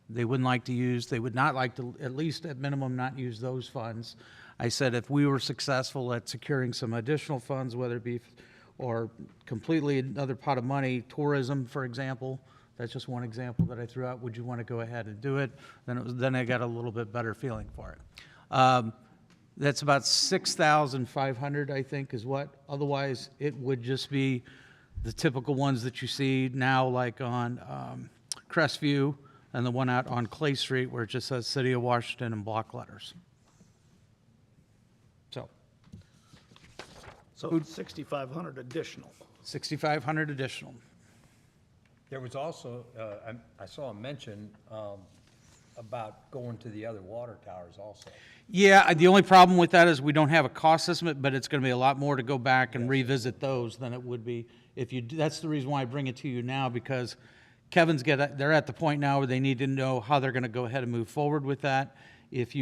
they wouldn't like to use, they would not like to, at least at minimum, not use those funds. I said if we were successful at securing some additional funds, whether it be, or completely another pot of money, tourism, for example, that's just one example that I threw out, would you want to go ahead and do it? Then I got a little bit better feeling for it. That's about 6,500, I think, is what. Otherwise, it would just be the typical ones that you see now, like on Crestview and the one out on Clay Street where it just says City of Washington in block letters. So 6,500 additional. 6,500 additional. There was also, I saw a mention about going to the other water towers also. Yeah, the only problem with that is we don't have a cost estimate, but it's going to be a lot more to go back and revisit those than it would be if you, that's the reason why I bring it to you now, because they're at the point now where they need to know how they're going to go ahead and move forward with that. If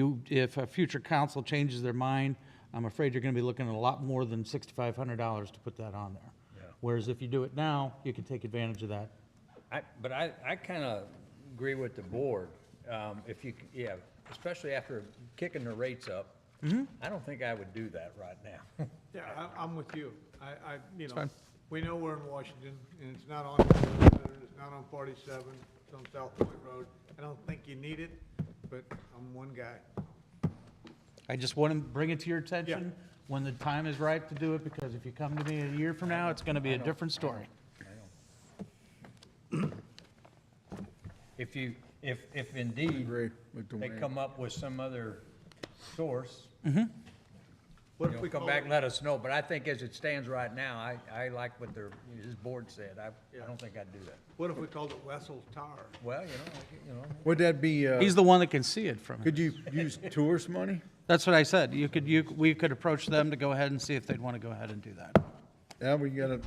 a future council changes their mind, I'm afraid you're going to be looking at a lot more than $6,500 to put that on there. Yeah. Whereas if you do it now, you can take advantage of that. But I kind of agree with the board. If you, yeah, especially after kicking the rates up, I don't think I would do that right now. Yeah, I'm with you. You know, fine. we know we're in Washington, and it's not on, it's not on 47, it's on South Point Road. I don't think you need it, but I'm one guy. I just want to bring it to your attention when the time is right to do it, because if you come to me a year from now, it's going to be a different story. If indeed Agree with they Dwayne. come up with some other source, What if we come call back it- and let us know. But I think as it stands right now, I like what his board said. I don't think I'd do that. What if we called it Wessel's Tower? Well, you know. Would that be, He's the one that can see it from here. could you use tourist money? That's what I said. We could approach them to go ahead and see if they'd want to go ahead and do that. Yeah, we got it,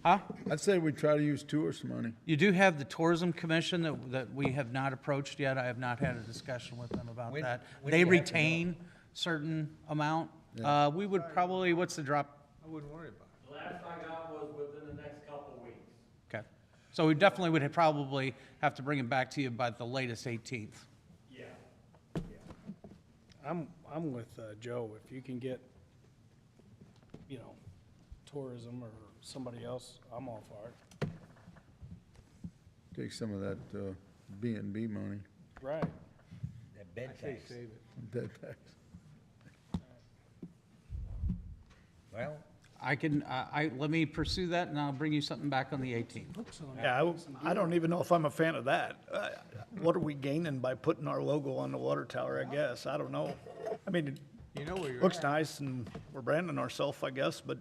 Huh? I'd say we try to use tourist money. You do have the Tourism Commission that we have not approached yet. I have not had a discussion with them about When- that. when They do you have to know? retain certain amount. We would probably, what's the drop? I wouldn't worry about it. Last I got was within the next couple of weeks. Okay. So we definitely would probably have to bring it back to you by the latest 18th. Yeah. I'm with Joe. If you can get, you know, tourism or somebody else, I'm all for it. Take some of that B and B money, Right. That bed I say tax. save it. that tax. Well, Let me pursue that and I'll bring you something back on the 18th. Yeah, I don't even know if I'm a fan of that. What are we gaining by putting our logo on the water tower, I guess? I don't know. I mean, You know where it you're looks at. nice and we're branding ourselves, I guess, but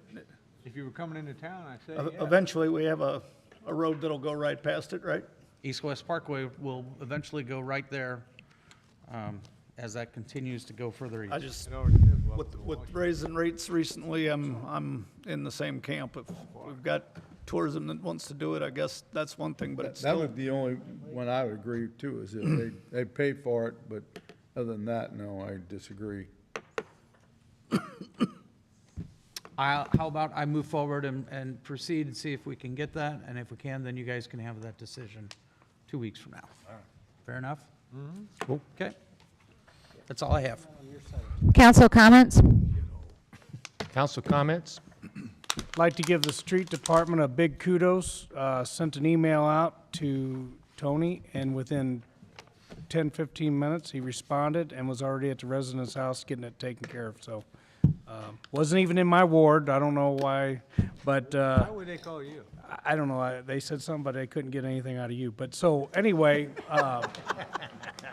If you were coming into town, I'd say, yeah. eventually we have a road that'll go right past it, right? East-West Parkway will eventually go right there as that continues to go further east. I just, It already is welcome with to with Washington. raising rates recently, I'm in the same camp. If we've got tourism that wants to do it, I guess that's one thing, but it's That still, would be the only one I would agree to, is if they pay for it, but other than that, no, I disagree. How about I move forward and proceed and see if we can get that, and if we can, then you guys can have that decision 2 weeks from now. Fair enough? Okay. That's all I have. Council comments? Council comments? Like to give the street department a big kudos. Sent an email out to Tony, and within 10, 15 minutes, he responded and was already at the resident's house getting it taken care of, so. Wasn't even in my ward, I don't know why, but, Why would they call you? I don't know, they said something, but they couldn't get anything out of you. But so, anyway, I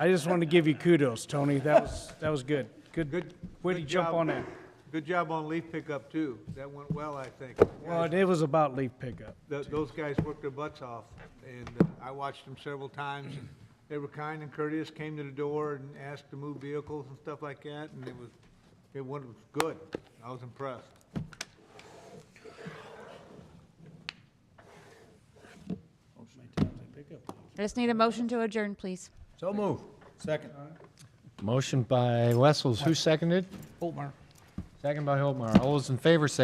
just wanted to give you kudos, Tony. That was good. Good, way to Good jump job. on that. Good job on leaf pickup, too. That went well, I think. Well, it was about leaf pickup. Those guys worked their butts off, and I watched them several times. And they were kind and courteous, came to the door and asked to move vehicles and stuff like that, and it was good. I was impressed. I just need a motion to adjourn, please. so move. Second. Motion by Wessels. Who seconded? Holtmar. Second by Holtmar. All those in favor say